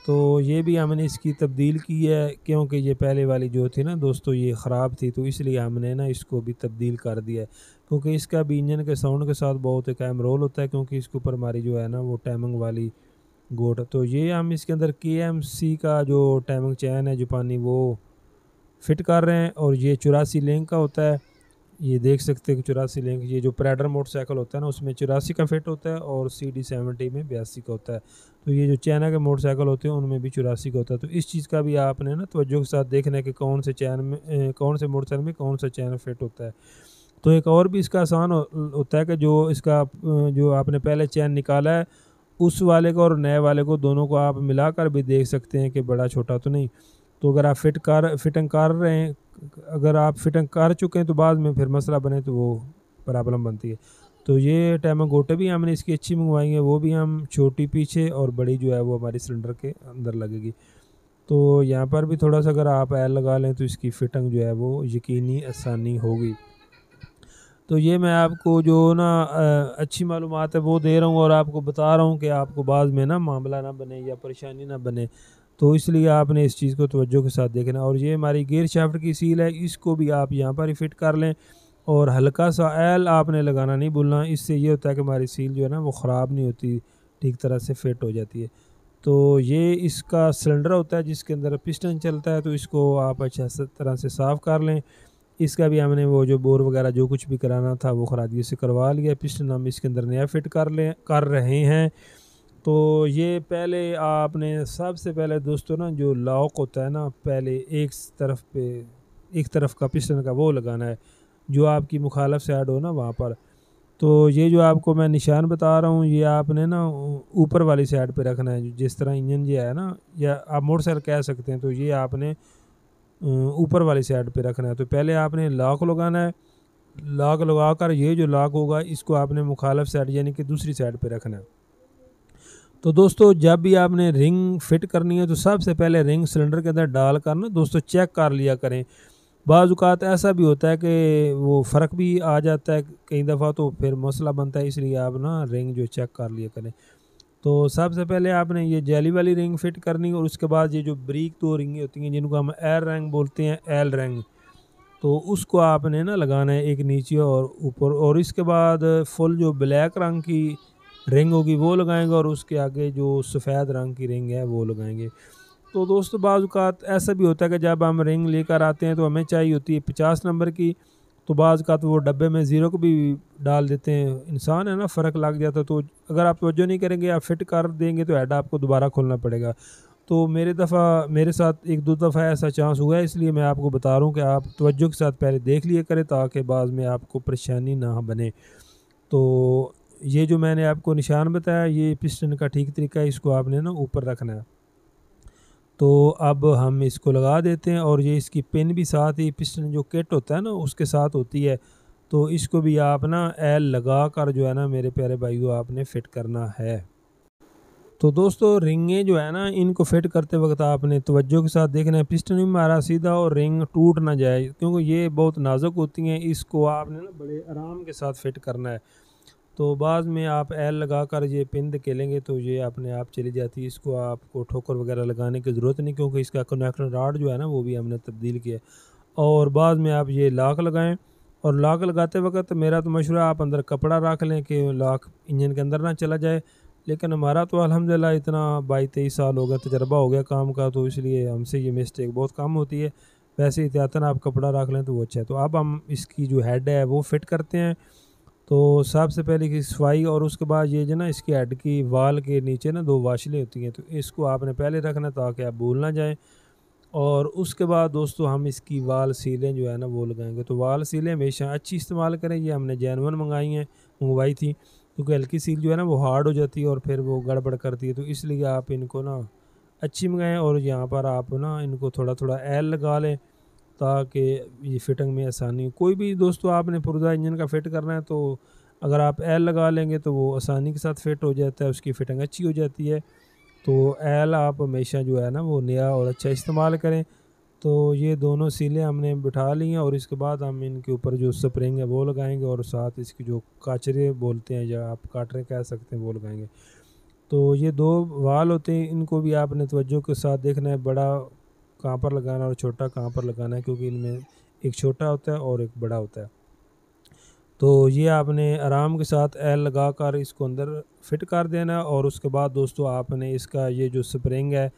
[SPEAKER 2] तो ये भी हमने इसकी तब्दील की है क्योंकि ये पहले वाली जो थी ना दोस्तों ये ख़राब थी, तो इसलिए हमने ना इसको भी तब्दील कर दिया है। क्योंकि इसका भी इंजन के साउंड के साथ बहुत एक अहम रोल होता है, क्योंकि इसके ऊपर हमारी जो है ना वो टाइमिंग वाली गोट। तो ये हम इसके अंदर KMC का जो टाइमिंग चैन है जापानी वो फिट कर रहे हैं। और ये 84 लिंक का होता है, ये देख सकते हैं कि 84 लिंक, ये जो प्रेडर मोटरसाइकिल होता है ना उसमें 84 का फिट होता है और CD70 में 82 का होता है। तो ये जो चाइना के मोटरसाइकिल होते हैं उनमें भी 84 का होता है। तो इस चीज़ का भी आपने ना तवज्जो के साथ देखना है कि कौन से चैन में कौन से मोटरसाइकिल में कौन सा चैन फिट होता है। तो एक और भी इसका आसान होता है कि जो इसका जो आपने पहले चैन निकाला है उस वाले को और नए वाले को दोनों को आप मिलाकर भी देख सकते हैं कि बड़ा छोटा तो नहीं। तो अगर आप फिटिंग कर रहे हैं, अगर आप फिटिंग कर चुके हैं तो बाद में फिर मसला बने तो वो प्रॉब्लम बनती है। तो ये टाइमिंग गोटे भी हमने इसकी अच्छी मंगवाई है, वो भी हम छोटी पीछे और बड़ी जो है वो हमारी सिलेंडर के अंदर लगेगी। तो यहाँ पर भी थोड़ा सा अगर आप एल लगा लें तो इसकी फिटिंग जो है वो यकीनी आसानी होगी। तो ये मैं आपको जो ना अच्छी मालूमात है वो दे रहा हूँ और आपको बता रहा हूँ कि आपको बाद में ना मामला ना बने या परेशानी ना बने। तो इसलिए आपने इस चीज़ को तवज्जो के साथ देखना। और ये हमारी गियर शाफ्ट की सील है, इसको भी आप यहाँ पर ही फिट कर लें और हल्का सा एल आपने लगाना नहीं भूलना। इससे ये होता है कि हमारी सील जो है ना वो ख़राब नहीं होती, ठीक तरह से फिट हो जाती है। तो ये इसका सिलेंडर होता है जिसके अंदर पिस्टन चलता है, तो इसको आप अच्छा तरह से साफ़ कर लें। इसका भी हमने वो जो बोर वगैरह जो कुछ भी कराना था वो खरादिए से करवा लिया। पिस्टन हम इसके अंदर नया फिट कर रहे हैं। तो ये पहले आपने सबसे पहले दोस्तों ना जो लॉक होता है ना, पहले एक तरफ का पिस्टन का वो लगाना है जो आपकी मुखालफ साइड हो ना वहाँ पर। तो ये जो आपको मैं निशान बता रहा हूँ ये आपने ना ऊपर वाली साइड पे रखना है, जिस तरह इंजन जो है ना, या आप मोटरसाइकिल कह सकते हैं, तो ये आपने ऊपर वाली साइड पे रखना है। तो पहले आपने लॉक लगाना है, लॉक लगा कर ये जो लॉक होगा इसको आपने मुखालफ साइड यानी कि दूसरी साइड पे रखना है। तो दोस्तों जब भी आपने रिंग फिट करनी है तो सबसे पहले रिंग सिलेंडर के अंदर डाल कर ना दोस्तों चेक कर लिया करें। बाज़ औक़ात ऐसा भी होता है कि वो फ़र्क भी आ जाता है कई दफ़ा, तो फिर मसला बनता है, इसलिए आप ना रिंग जो चेक कर लिया करें। तो सबसे पहले आपने ये जेली वाली रिंग फिट करनी और उसके बाद ये जो ब्रीक 2 रिंगें होती हैं जिनको हम एल रिंग बोलते हैं, एल रिंग, तो उसको आपने ना लगाना है एक नीचे और ऊपर। और इसके बाद फुल जो ब्लैक रंग की रिंग होगी वो लगाएंगे और उसके आगे जो सफ़ेद रंग की रिंग है वो लगाएंगे। तो दोस्तों बाज़ औक़ात ऐसा भी होता है कि जब हम रिंग लेकर आते हैं तो हमें चाहिए होती है 50 नंबर की, तो बाज़ औक़ात वो डब्बे में 0 को भी डाल देते हैं। इंसान है ना, फ़र्क लग जाता है। तो अगर आप तवज्जो नहीं करेंगे, आप फिट कर देंगे तो हेड आपको दोबारा खोलना पड़ेगा। तो मेरे साथ 1-2 दफ़ा ऐसा चांस हुआ है, इसलिए मैं आपको बता रहा हूँ कि आप तवज्जो के साथ पहले देख लिया करें ताकि बाद में आपको परेशानी ना बने। तो ये जो मैंने आपको निशान बताया ये पिस्टन का ठीक तरीका है, इसको आपने ना ऊपर रखना है। तो अब हम इसको लगा देते हैं और ये इसकी पिन भी साथ ही पिस्टन जो किट होता है ना उसके साथ होती है। तो इसको भी आप ना एल लगा कर जो है ना मेरे प्यारे भाइयों आपने फ़िट करना है। तो दोस्तों रिंगें जो है ना इनको फिट करते वक्त आपने तवज्जो के साथ देखना है पिस्टन भी हमारा सीधा और रिंग टूट ना जाए, क्योंकि ये बहुत नाजुक होती हैं, इसको आपने ना बड़े आराम के साथ फिट करना है। तो बाद में आप एल लगा कर ये पिन धकेलेंगे तो ये अपने आप चली जाती है, इसको आपको ठोकर वगैरह लगाने की ज़रूरत नहीं, क्योंकि इसका कनेक्टर रॉड जो है ना वो भी हमने तब्दील किया। और बाद में आप ये लॉक लगाएं और लॉक लगाते वक्त मेरा तो मशवरा आप अंदर कपड़ा रख लें कि लॉक इंजन के अंदर ना चला जाए। लेकिन हमारा तो अल्हम्दुलिल्लाह इतना 22-23 साल हो गया, तजर्बा हो गया काम का, तो इसलिए हमसे ये मिस्टेक बहुत कम होती है। वैसे एहतियातन आप कपड़ा रख लें तो वो अच्छा है। तो अब हम इसकी जो हेड है वो फिट करते हैं। तो सबसे पहले की सफाई और उसके बाद ये जो ना इसकी हेड की वाल के नीचे ना 2 वाशलें होती हैं, तो इसको आपने पहले रखना ताकि आप भूल ना जाएँ। और उसके बाद दोस्तों हम इसकी वाल सीलें जो है ना वो लगाएंगे। तो वाल सीलें हमेशा अच्छी इस्तेमाल करें, ये हमने जेन्युइन मंगवाई थी, क्योंकि हल्की सील जो है ना वो हार्ड हो जाती है और फिर वो गड़बड़ करती है। तो इसलिए आप इनको ना अच्छी मंगाएं और यहाँ पर आप ना इनको थोड़ा थोड़ा एल लगा लें ताकि ये फिटिंग में आसानी हो। कोई भी दोस्तों आपने पुर्जा इंजन का फ़िट करना है तो अगर आप एल लगा लेंगे तो वो आसानी के साथ फ़िट हो जाता है, उसकी फ़िटिंग अच्छी हो जाती है। तो एल आप हमेशा जो है ना वो नया और अच्छा इस्तेमाल करें। तो ये दोनों सीलें हमने बिठा ली हैं और इसके बाद हम इनके ऊपर जो स्प्रिंग है वो लगाएंगे और साथ इसकी जो काचरे बोलते हैं या आप काटरे कह सकते हैं वो लगाएंगे। तो ये 2 वाल होते हैं, इनको भी आपने तवज्जो के साथ देखना है, बड़ा कहाँ पर लगाना है और छोटा कहाँ पर लगाना है, क्योंकि इनमें एक छोटा होता है और एक बड़ा होता है। तो ये आपने आराम के साथ एल लगा कर इसको अंदर फिट कर देना और उसके बाद दोस्तों आपने इसका ये जो स्प्रिंग है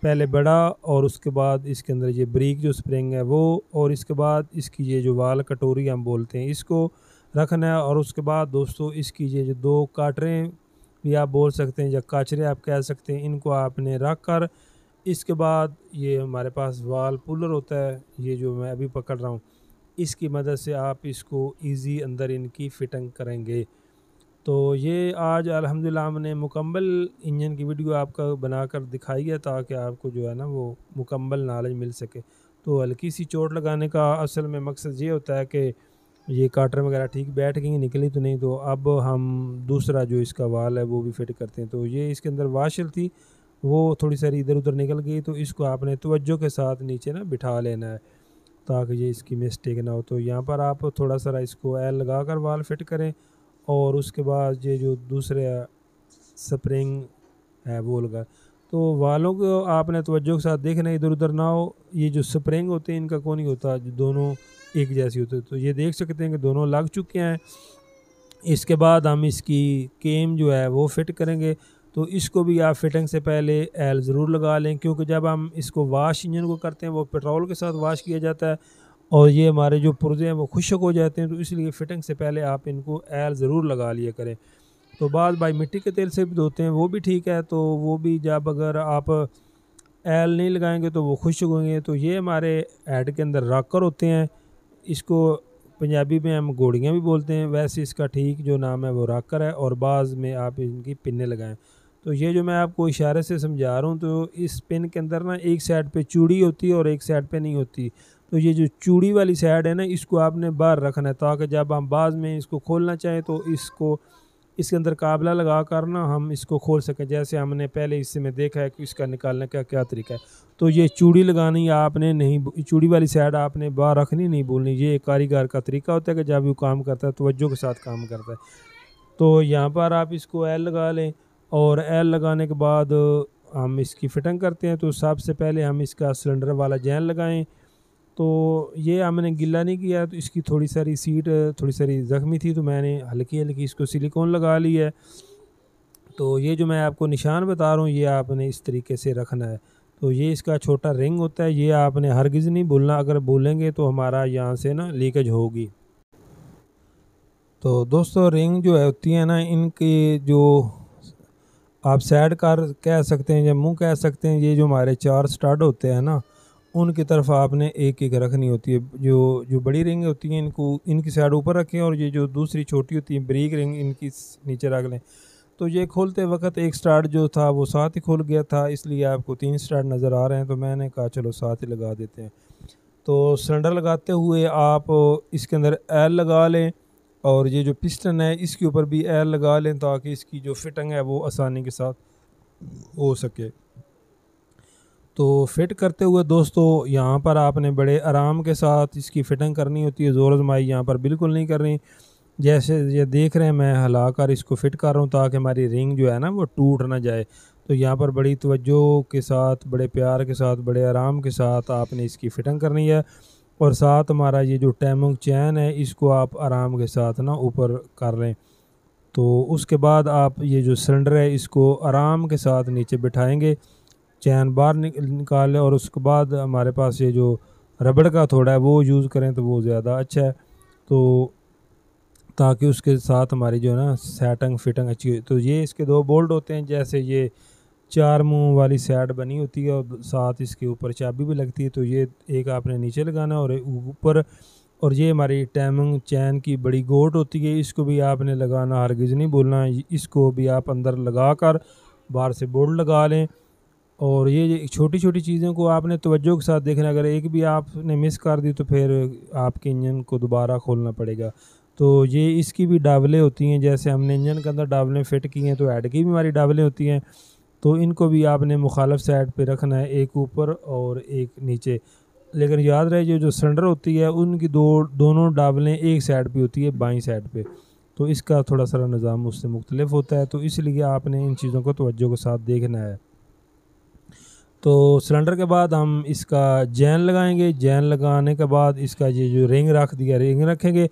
[SPEAKER 2] पहले बड़ा और उसके बाद इसके अंदर ये ब्रीक जो स्प्रिंग है वो और इसके बाद इसकी ये जो वाल कटोरी हम बोलते हैं इसको रखना है। और उसके बाद दोस्तों इसकी ये जो 2 काटरें भी आप बोल सकते हैं या काचरे आप कह सकते हैं, इनको आपने रख कर इसके बाद ये हमारे पास वाल पुलर होता है, ये जो मैं अभी पकड़ रहा हूँ, इसकी मदद से आप इसको इजी अंदर इनकी फिटिंग करेंगे। तो ये आज अल्हम्दुलिल्लाह हमने मुकम्मल इंजन की वीडियो आपका बनाकर दिखाई है ताकि आपको जो है ना वो मुकम्मल नॉलेज मिल सके। तो हल्की सी चोट लगाने का असल में मकसद ये होता है कि ये काटर वगैरह ठीक बैठ गई, निकली तो नहीं। तो अब हम दूसरा जो इसका वाल है वो भी फिट करते हैं। तो ये इसके अंदर वाशल थी, वो थोड़ी सारी इधर उधर निकल गई, तो इसको आपने तवज्जो के साथ नीचे ना बिठा लेना है ताकि ये इसकी मिस्टेक ना हो। तो यहाँ पर आप थोड़ा सा इसको एल लगा कर वाल फिट करें और उसके बाद ये जो दूसरे स्प्रिंग है वो लगा। तो वालों को आपने तवज्जो के साथ देखना, इधर उधर ना हो। ये जो स्प्रिंग होते हैं इनका कौन नहीं होता, जो दोनों एक जैसी होती है। तो ये देख सकते हैं कि दोनों लग चुके हैं। इसके बाद हम इसकी केम जो है वो फिट करेंगे। तो इसको भी आप फिटिंग से पहले एल ज़रूर लगा लें, क्योंकि जब हम इसको वाश इंजन को करते हैं वो पेट्रोल के साथ वाश किया जाता है और ये हमारे जो पुर्जे हैं वो खुश्क हो जाते हैं। तो इसलिए फ़िटिंग से पहले आप इनको एल ज़रूर लगा लिया करें। तो बाद भाई मिट्टी के तेल से भी धोते हैं, वो भी ठीक है। तो वो भी जब अगर आप एल नहीं लगाएंगे तो वो खुश्क होंगे। तो ये हमारे हेड के अंदर रॉकर होते हैं, इसको पंजाबी में हम घोड़ियाँ भी बोलते हैं, वैसे इसका ठीक जो नाम है वो रॉकर है। और बाज़ में आप इनकी पिनें लगाएं। तो ये जो मैं आपको इशारे से समझा रहा हूँ, तो इस पिन के अंदर ना एक साइड पे चूड़ी होती है और एक साइड पे नहीं होती। तो ये जो चूड़ी वाली साइड है ना, इसको आपने बाहर रखना है ताकि जब हम बाद में इसको खोलना चाहें तो इसको इसके अंदर काबला लगा कर ना हम इसको खोल सकें, जैसे हमने पहले हिस्से में देखा है कि इसका निकालने का क्या तरीका है। तो ये चूड़ी लगानी आपने नहीं, चूड़ी वाली साइड आपने बाहर रखनी नहीं भूलनी। ये एक कारीगर का तरीका होता है कि जब वो काम करता है तवज्जो के साथ काम करता है। तो यहाँ पर आप इसको एल लगा लें और एल लगाने के बाद हम इसकी फ़िटिंग करते हैं। तो सबसे पहले हम इसका सिलेंडर वाला जैन लगाएं। तो ये हमने गिला नहीं किया, तो इसकी थोड़ी सारी सीट थोड़ी सारी ज़ख्मी थी, तो मैंने हल्की हल्की इसको सिलिकॉन लगा ली है। तो ये जो मैं आपको निशान बता रहा हूँ ये आपने इस तरीके से रखना है। तो ये इसका छोटा रिंग होता है, ये आपने हरगिज़ नहीं भूलना, अगर भूलेंगे तो हमारा यहाँ से ना लीकेज होगी। तो दोस्तों रिंग जो है होती है ना, इनकी जो आप साइड कार कह सकते हैं या मुंह कह सकते हैं, ये जो हमारे 4 स्टड होते हैं ना उनकी तरफ आपने एक एक रखनी होती है। जो बड़ी रिंग होती हैं इनको इनकी साइड ऊपर रखें और ये जो दूसरी छोटी होती है ब्रीक रिंग इनकी नीचे रख लें। तो ये खोलते वक्त एक स्टार्ट जो था वो साथ ही खुल गया था, इसलिए आपको 3 स्टार्ट नज़र आ रहे हैं। तो मैंने कहा चलो साथ ही लगा देते हैं। तो सिलेंडर लगाते हुए आप इसके अंदर एल लगा लें और ये जो पिस्टन है इसके ऊपर भी एल लगा लें ताकि इसकी जो फिटिंग है वो आसानी के साथ हो सके। तो फिट करते हुए दोस्तों यहाँ पर आपने बड़े आराम के साथ इसकी फ़िटिंग करनी होती है, ज़ोर आज़माई यहाँ पर बिल्कुल नहीं करनी। जैसे ये देख रहे हैं मैं हिला कर इसको फिट कर रहा हूँ ताकि हमारी रिंग जो है ना वो टूट ना जाए। तो यहाँ पर बड़ी तवज्जो के साथ, बड़े प्यार के साथ, बड़े आराम के साथ आपने इसकी फ़िटिंग करनी है। और साथ हमारा ये जो टाइमिंग चैन है इसको आप आराम के साथ ना ऊपर कर लें। तो उसके बाद आप ये जो सिलेंडर है इसको आराम के साथ नीचे बिठाएंगे, चैन बाहर निकाल लें और उसके बाद हमारे पास ये जो रबड़ का थोड़ा है वो यूज़ करें तो वो ज़्यादा अच्छा है। तो ताकि उसके साथ हमारी जो है ना सेटिंग फिटिंग अच्छी हो। तो ये इसके 2 बोल्ट होते हैं, जैसे ये 4 मुंह वाली साइड बनी होती है और साथ इसके ऊपर चाबी भी लगती है। तो ये एक आपने नीचे लगाना और एक ऊपर। और ये हमारी टाइमिंग चैन की बड़ी गोट होती है, इसको भी आपने लगाना हरगिज़ नहीं भूलना। इसको भी आप अंदर लगा कर बाहर से बोल्ट लगा लें और ये छोटी छोटी चीज़ों को आपने तवज्जो के साथ देखना, अगर एक भी आपने मिस कर दी तो फिर आपके इंजन को दोबारा खोलना पड़ेगा। तो ये इसकी भी डावलें होती हैं, जैसे हमने इंजन के अंदर डावलें फ़िट की हैं तो हेड की भी हमारी डावलें होती हैं, तो इनको भी आपने मुखालफ साइड पे रखना है, एक ऊपर और एक नीचे। लेकिन याद रहे जो जो सिलेंडर होती है उनकी दोनों डावलें एक साइड पे होती है, बाईं साइड पे, तो इसका थोड़ा सा निज़ाम उससे मुख्तलिफ होता है, तो इसलिए आपने इन चीज़ों को तवज्जो के साथ देखना है। तो सिलेंडर के बाद हम इसका जैन लगाएंगे, जैन लगाने के बाद इसका ये जो रिंग रख दिया रिंग रखेंगे,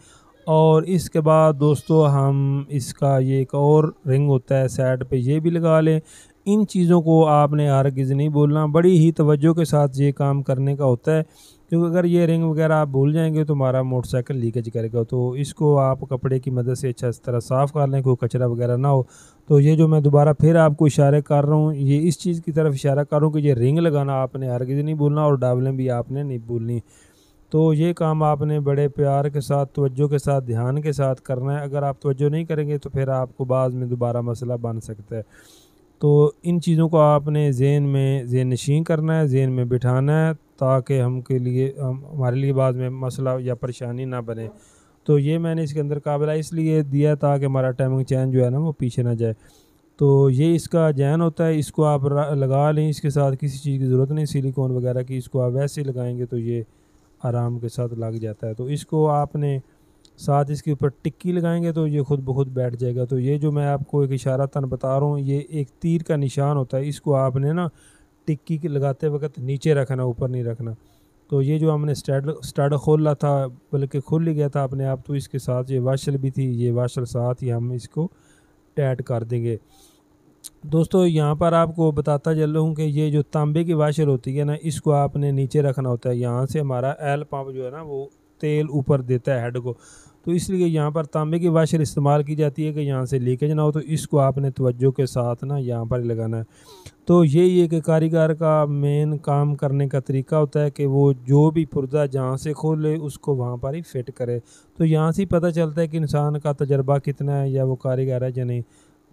[SPEAKER 2] और इसके बाद दोस्तों हम इसका ये एक और रिंग होता है साइड पे, ये भी लगा लें। इन चीज़ों को आपने हरगिज़ नहीं भूलना, बड़ी ही तवज्जो के साथ ये काम करने का होता है, क्योंकि अगर ये रिंग वगैरह आप भूल जाएंगे तो हमारा मोटरसाइकिल लीकेज करेगा। तो इसको आप कपड़े की मदद से अच्छा इस तरह साफ़ कर लें, कोई कचरा वगैरह ना हो। तो ये जो मैं दोबारा फिर आपको इशारे कर रहा हूँ, ये इस चीज़ की तरफ इशारा कर रहा हूँ कि ये रिंग लगाना आपने हरगिज़ नहीं भूलना, और डावलें भी आपने नहीं भूलनी। तो ये काम आपने बड़े प्यार के साथ, तवज्जो के साथ, ध्यान के साथ करना है। अगर आप तवज्जो नहीं करेंगे तो फिर आपको बाद में दोबारा मसला बन सकता है। तो इन चीज़ों को आपने ज़हन नशीं करना है, ज़हन में बिठाना है, ताकि हमारे लिए बाद में मसला या परेशानी ना बने। तो ये मैंने इसके अंदर काबिला इसलिए दिया ताकि हमारा टाइमिंग चैन जो है ना वो पीछे ना जाए। तो ये इसका जैन होता है, इसको आप लगा लें, इसके साथ किसी चीज़ की ज़रूरत नहीं सिलिकॉन वगैरह की, इसको आप वैसे ही लगाएंगे तो ये आराम के साथ लग जाता है। तो इसको आपने साथ इसके ऊपर टिक्की लगाएंगे तो ये खुद ब खुद बैठ जाएगा। तो ये जो मैं आपको एक इशारतन बता रहा हूँ, ये एक तीर का निशान होता है, इसको आपने ना टिक्की के लगाते वक्त नीचे रखना, ऊपर नहीं रखना। तो ये जो हमने स्टार्ट खोला था, बल्कि खुल ही गया था अपने आप, तो इसके साथ ये वाशल भी थी, ये वाशल साथ ही हम इसको टाइट कर देंगे। दोस्तों यहाँ पर आपको बताता चल रहा हूँ कि ये जो तांबे की वाशर होती है ना, इसको आपने नीचे रखना होता है। यहाँ से हमारा एल पंप जो है ना वो तेल ऊपर देता है हेड को, तो इसलिए यहाँ पर तांबे की वाशर इस्तेमाल की जाती है कि यहाँ से लीकेज ना हो। तो इसको आपने तवज्जो के साथ ना यहाँ पर लगाना है। तो यही एक कारीगर का मेन काम करने का तरीका होता है कि वो जो भी पुर्जा जहाँ से खोले उसको वहाँ पर ही फिट करे। तो यहाँ से ही पता चलता है कि इंसान का तजर्बा कितना है, या वो कारीगर है या नहीं।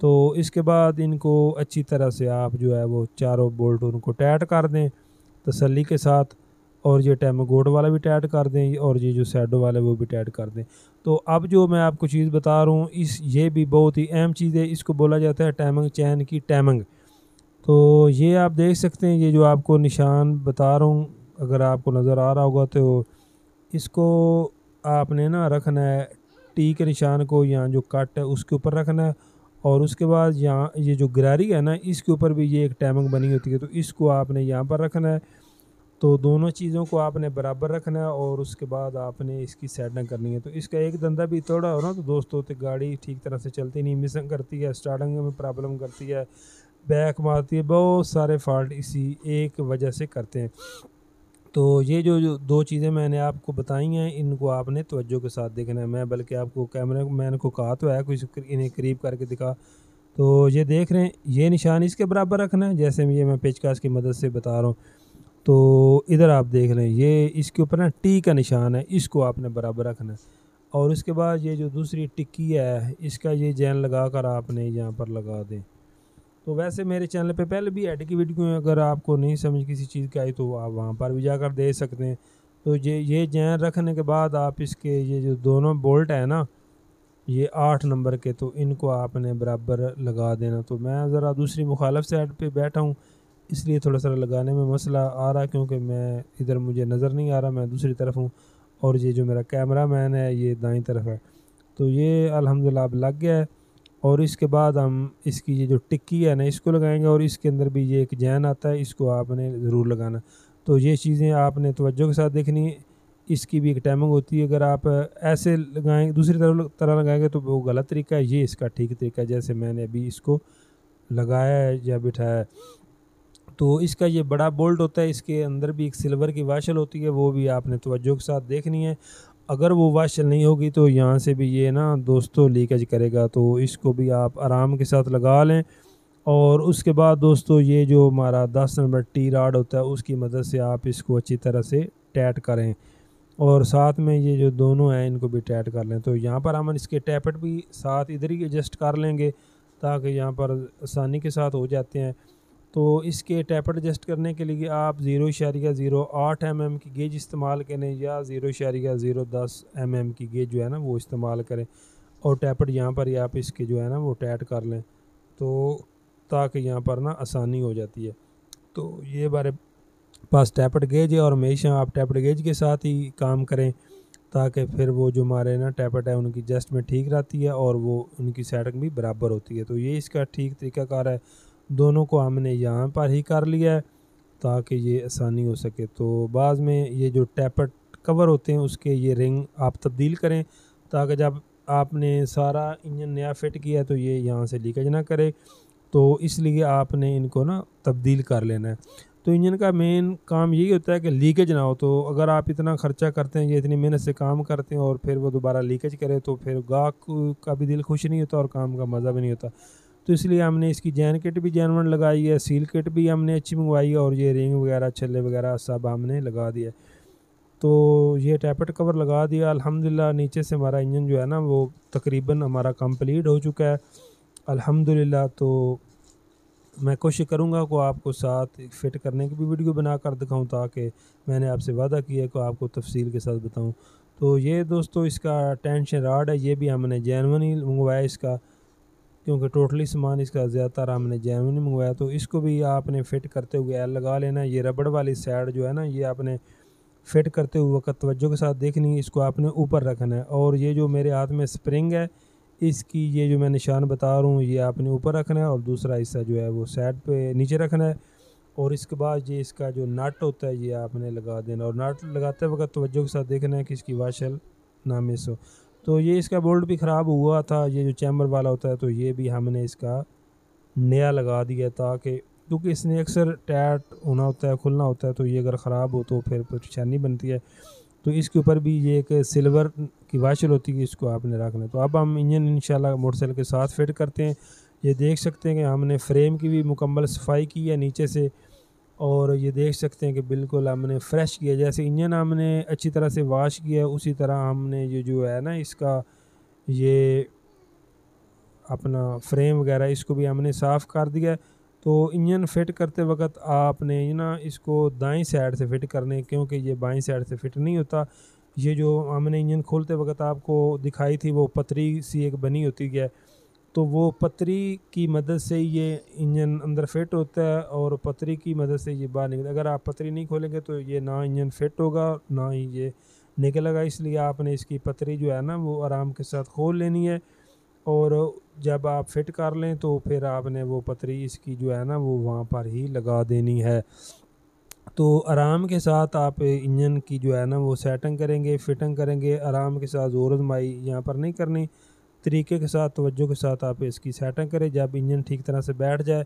[SPEAKER 2] तो इसके बाद इनको अच्छी तरह से आप जो है वो चारों बोल्ट उनको टाइट कर दें तसल्ली के साथ, और ये टैमगोड वाला भी टाइट कर दें, और ये जो सैडो वाला है वो भी टाइट कर दें। तो अब जो मैं आपको चीज़ बता रहा हूँ, ये भी बहुत ही अहम चीज़ है, इसको बोला जाता है टाइमिंग चैन की टाइमिंग। तो ये आप देख सकते हैं, ये जो आपको निशान बता रहा हूँ, अगर आपको नज़र आ रहा होगा तो इसको आपने ना रखना है, टी के निशान को यहाँ जो कट है उसके ऊपर रखना है, और उसके बाद यहाँ ये जो गिरारी है ना इसके ऊपर भी ये एक टाइमिंग बनी होती है, तो इसको आपने यहाँ पर रखना है। तो दोनों चीज़ों को आपने बराबर रखना है, और उसके बाद आपने इसकी सेटिंग करनी है। तो इसका एक धंधा भी तोड़ा हो ना तो दोस्तों तो गाड़ी ठीक तरह से चलती नहीं, मिसिंग करती है, स्टार्टिंग में प्रॉब्लम करती है, बैक मारती है, बहुत सारे फॉल्ट इसी एक वजह से करते हैं। तो ये जो दो चीज़ें मैंने आपको बताई हैं, इनको आपने तवज्जो के साथ देखना है। मैं बल्कि आपको कैमरे मैंने को कहा तो है कुछ इन्हें करीब करके दिखा। तो ये देख रहे हैं, ये निशान इसके बराबर रखना है, जैसे ये मैं पेचकस की मदद से बता रहा हूँ। तो इधर आप देख लें, ये इसके ऊपर ना टी का निशान है, इसको आपने बराबर रखना है। और उसके बाद ये जो दूसरी टिक्की है, इसका ये जैन लगा कर आपने यहाँ पर लगा दें। तो वैसे मेरे चैनल पे पहले भी ऐड की वीडियो है, अगर आपको नहीं समझ किसी चीज़ की आई तो आप वहाँ पर भी जाकर दे सकते हैं। तो ये जैन रखने के बाद आप इसके ये जो दोनों बोल्ट है ना, ये 8 नंबर के, तो इनको आपने बराबर लगा देना। तो मैं ज़रा दूसरी मुखालफ साइड पे बैठा हूँ, इसलिए थोड़ा सा लगाने में मसला आ रहा है, क्योंकि मैं इधर मुझे नज़र नहीं आ रहा, मैं दूसरी तरफ हूँ, और ये जो मेरा कैमरा मैन है ये दाईं तरफ है। तो ये अल्हम्दुलिल्लाह अब लग गया है। और इसके बाद हम इसकी ये जो टिक्की है ना इसको लगाएंगे, और इसके अंदर भी ये एक जैन आता है, इसको आपने ज़रूर लगाना। तो ये चीज़ें आपने तवज्जो के साथ देखनी है। इसकी भी एक टाइमिंग होती है, अगर आप ऐसे लगाएंगे दूसरी तरह लगाएंगे तो वो गलत तरीका है, ये इसका ठीक तरीका है जैसे मैंने अभी इसको लगाया है या बिठाया है। तो इसका ये बड़ा बोल्ट होता है, इसके अंदर भी एक सिल्वर की वाशल होती है, वो भी आपने तवज्जो के साथ देखनी है। अगर वो वाशल नहीं होगी तो यहाँ से भी ये ना दोस्तों लीकेज करेगा, तो इसको भी आप आराम के साथ लगा लें। और उसके बाद दोस्तों ये जो हमारा 10 नंबर टी राड होता है उसकी मदद से आप इसको अच्छी तरह से टाइट करें, और साथ में ये जो दोनों हैं इनको भी टाइट कर लें। तो यहाँ पर हम इसके टैपेट भी साथ इधर ही एडजस्ट कर लेंगे, ताकि यहाँ पर आसानी के साथ हो जाते हैं। तो इसके टैपर एडजस्ट करने के लिए आप 0.08 mm की गेज इस्तेमाल करें या 0.010 mm की गेज जो है ना वो इस्तेमाल करें, और टैपर यहाँ पर ही आप इसके जो है ना वो टैट कर लें, तो ताकि यहाँ पर ना आसानी हो जाती है। तो ये हमारे पास टैपड गेज है और हमेशा आप टैपड गेज के साथ ही काम करें, ताकि फिर वो जो हमारे ना टैपड है उनकी एडजस्टमेंट ठीक रहती है और वो उनकी सेटिंग भी बराबर होती है। तो ये इसका ठीक तरीक़ाकार है। दोनों को हमने यहाँ पर ही कर लिया है ताकि ये आसानी हो सके। तो बाद में ये जो टैपड कवर होते हैं उसके ये रिंग आप तब्दील करें, ताकि जब आपने सारा इंजन नया फिट किया तो ये यहाँ से लीकेज ना करे, तो इसलिए आपने इनको ना तब्दील कर लेना है। तो इंजन का मेन काम यही होता है कि लीकेज ना हो। तो अगर आप इतना ख़र्चा करते हैं, ये इतनी मेहनत से काम करते हैं और फिर वो दोबारा लीकेज करे, तो फिर गाहक का भी दिल खुश नहीं होता और काम का मज़ा भी नहीं होता। तो इसलिए हमने इसकी जैन किट भी जेनवन लगाई है, सील किट भी हमने अच्छी मंगवाई है, और ये रिंग वगैरह छल्ले वगैरह सब हमने लगा दिया। तो ये टैपट कवर लगा दिया अल्हम्दुलिल्लाह। नीचे से हमारा इंजन जो है ना वो तकरीबन हमारा कंप्लीट हो चुका है अल्हम्दुलिल्लाह। तो मैं कोशिश करूँगा को आपको साथ फिट करने की भी वीडियो बना कर दिखाऊँ, ताकि मैंने आपसे वादा किया है कि आपको तफसील के साथ बताऊँ। तो ये दोस्तों इसका टेंशन राड है, ये भी हमने जेनवन ही मंगवाया इसका, क्योंकि टोटली सामान इसका ज़्यादातर हमने जेनवन ही मंगवाया। तो इसको भी आपने फ़िट करते हुए एल लगा लेना है। ये रबड़ वाली साइड जो है ना ये आपने फ़िट करते हुए वक्त तवज्जो के साथ देखनी है, इसको आपने ऊपर रखना है। और ये जो मेरे हाथ में स्प्रिंग है इसकी ये जो मैं निशान बता रहा हूँ ये आपने ऊपर रखना है, और दूसरा हिस्सा जो है वो साइड पे नीचे रखना है। और इसके बाद ये इसका जो नट होता है ये आपने लगा देना, और नट लगाते वक्त तवज्जो के साथ देखना है कि इसकी वाशल ना मिस हो। तो ये इसका बोल्ट भी ख़राब हुआ था, ये जो चैम्बर वाला होता है, तो ये भी हमने इसका नया लगा दिया, ताकि क्योंकि इसने अक्सर टैट होना होता है, खुलना होता है, तो ये अगर ख़राब हो तो फिर परेशानी बनती है। तो इसके ऊपर भी ये एक सिल्वर की वाशल होती है, इसको आपने रखना है। तो अब हम इंजन इंशाल्लाह मोटरसाइकिल के साथ फिट करते हैं। ये देख सकते हैं कि हमने फ्रेम की भी मुकम्मल सफाई की है नीचे से, और ये देख सकते हैं कि बिल्कुल हमने फ्रेश किया, जैसे इंजन हमने अच्छी तरह से वाश किया है उसी तरह हमने ये जो है ना इसका ये अपना फ्रेम वगैरह इसको भी हमने साफ़ कर दिया। तो इंजन फिट करते वक्त आपने ना इसको दाईं साइड से फिट करने, क्योंकि ये बाईं साइड से फिट नहीं होता। ये जो हमने इंजन खोलते वक्त आपको दिखाई थी वो पतरी सी एक बनी होती है, तो वो पतरी की मदद से ये इंजन अंदर फिट होता है, और पतरी की मदद से ये बाहर निकलता है। अगर आप पतरी नहीं खोलेंगे तो ये ना इंजन फिट होगा ना ही ये निकलेगा। इसलिए आपने इसकी पतरी जो है ना वो आराम के साथ खोल लेनी है, और जब आप फिट कर लें तो फिर आपने वो पतरी इसकी जो है ना वो वहाँ पर ही लगा देनी है। तो आराम के साथ आप इंजन की जो है ना वो सेटिंग करेंगे, फिटिंग करेंगे आराम के साथ, ज़ोर आजमाई यहाँ पर नहीं करनी, तरीके के साथ तवज्जो के साथ आप इसकी सेटिंग करें। जब इंजन ठीक तरह से बैठ जाए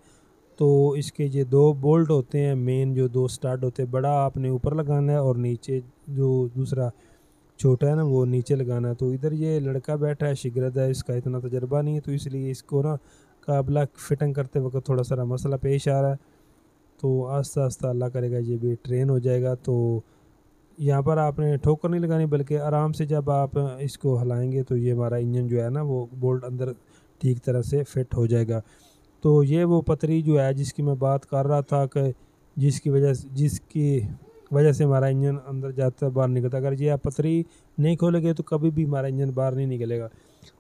[SPEAKER 2] तो इसके ये दो बोल्ट होते हैं मेन, जो दो स्टार्ट होते हैं, बड़ा आपने ऊपर लगाना है और नीचे जो दूसरा छोटा है ना वो नीचे लगाना है। तो इधर ये लड़का बैठा है शिगरद है, इसका इतना तजर्बा नहीं है, तो इसलिए इसको ना काबला फिटिंग करते वक्त थोड़ा सा मसला पेश आ रहा है। तो आस्ता आस्ता अल्लाह करेगा ये भी ट्रेन हो जाएगा। तो यहाँ पर आपने ठोकर नहीं लगानी, बल्कि आराम से जब आप इसको हिलाएंगे तो ये हमारा इंजन जो है ना वो बोल्ट अंदर ठीक तरह से फिट हो जाएगा। तो ये वो पतरी जो है जिसकी मैं बात कर रहा था कि जिसकी वजह से हमारा इंजन अंदर जाता है बाहर निकलता है। अगर ये आप पतरी नहीं खोलेंगे तो कभी भी हमारा इंजन बाहर नहीं निकलेगा।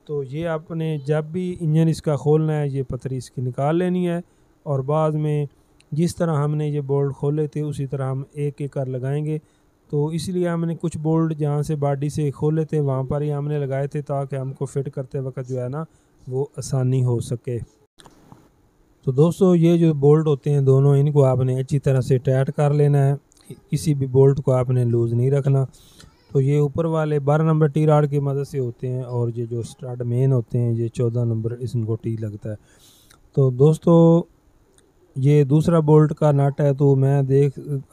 [SPEAKER 2] तो ये आपने जब भी इंजन इसका खोलना है ये पतरी इसकी निकाल लेनी है, और बाद में जिस तरह हमने ये बोल्ट खोले थे उसी तरह हम एक एक कर लगाएंगे। तो इसलिए हमने कुछ बोल्ट जहाँ से बॉडी से खोले थे वहाँ पर ही हमने लगाए थे, ताकि हमको फिट करते वक्त जो है ना वो आसानी हो सके। तो दोस्तों ये जो बोल्ट होते हैं दोनों, इनको आपने अच्छी तरह से टाइट कर लेना है, किसी भी बोल्ट को आपने लूज़ नहीं रखना। तो ये ऊपर वाले 12 नंबर टी राड की मदद से होते हैं, और ये जो स्टार्ट मेन होते हैं ये 14 नंबर इनको टी लगता है। तो दोस्तों ये दूसरा बोल्ट का नट है। तो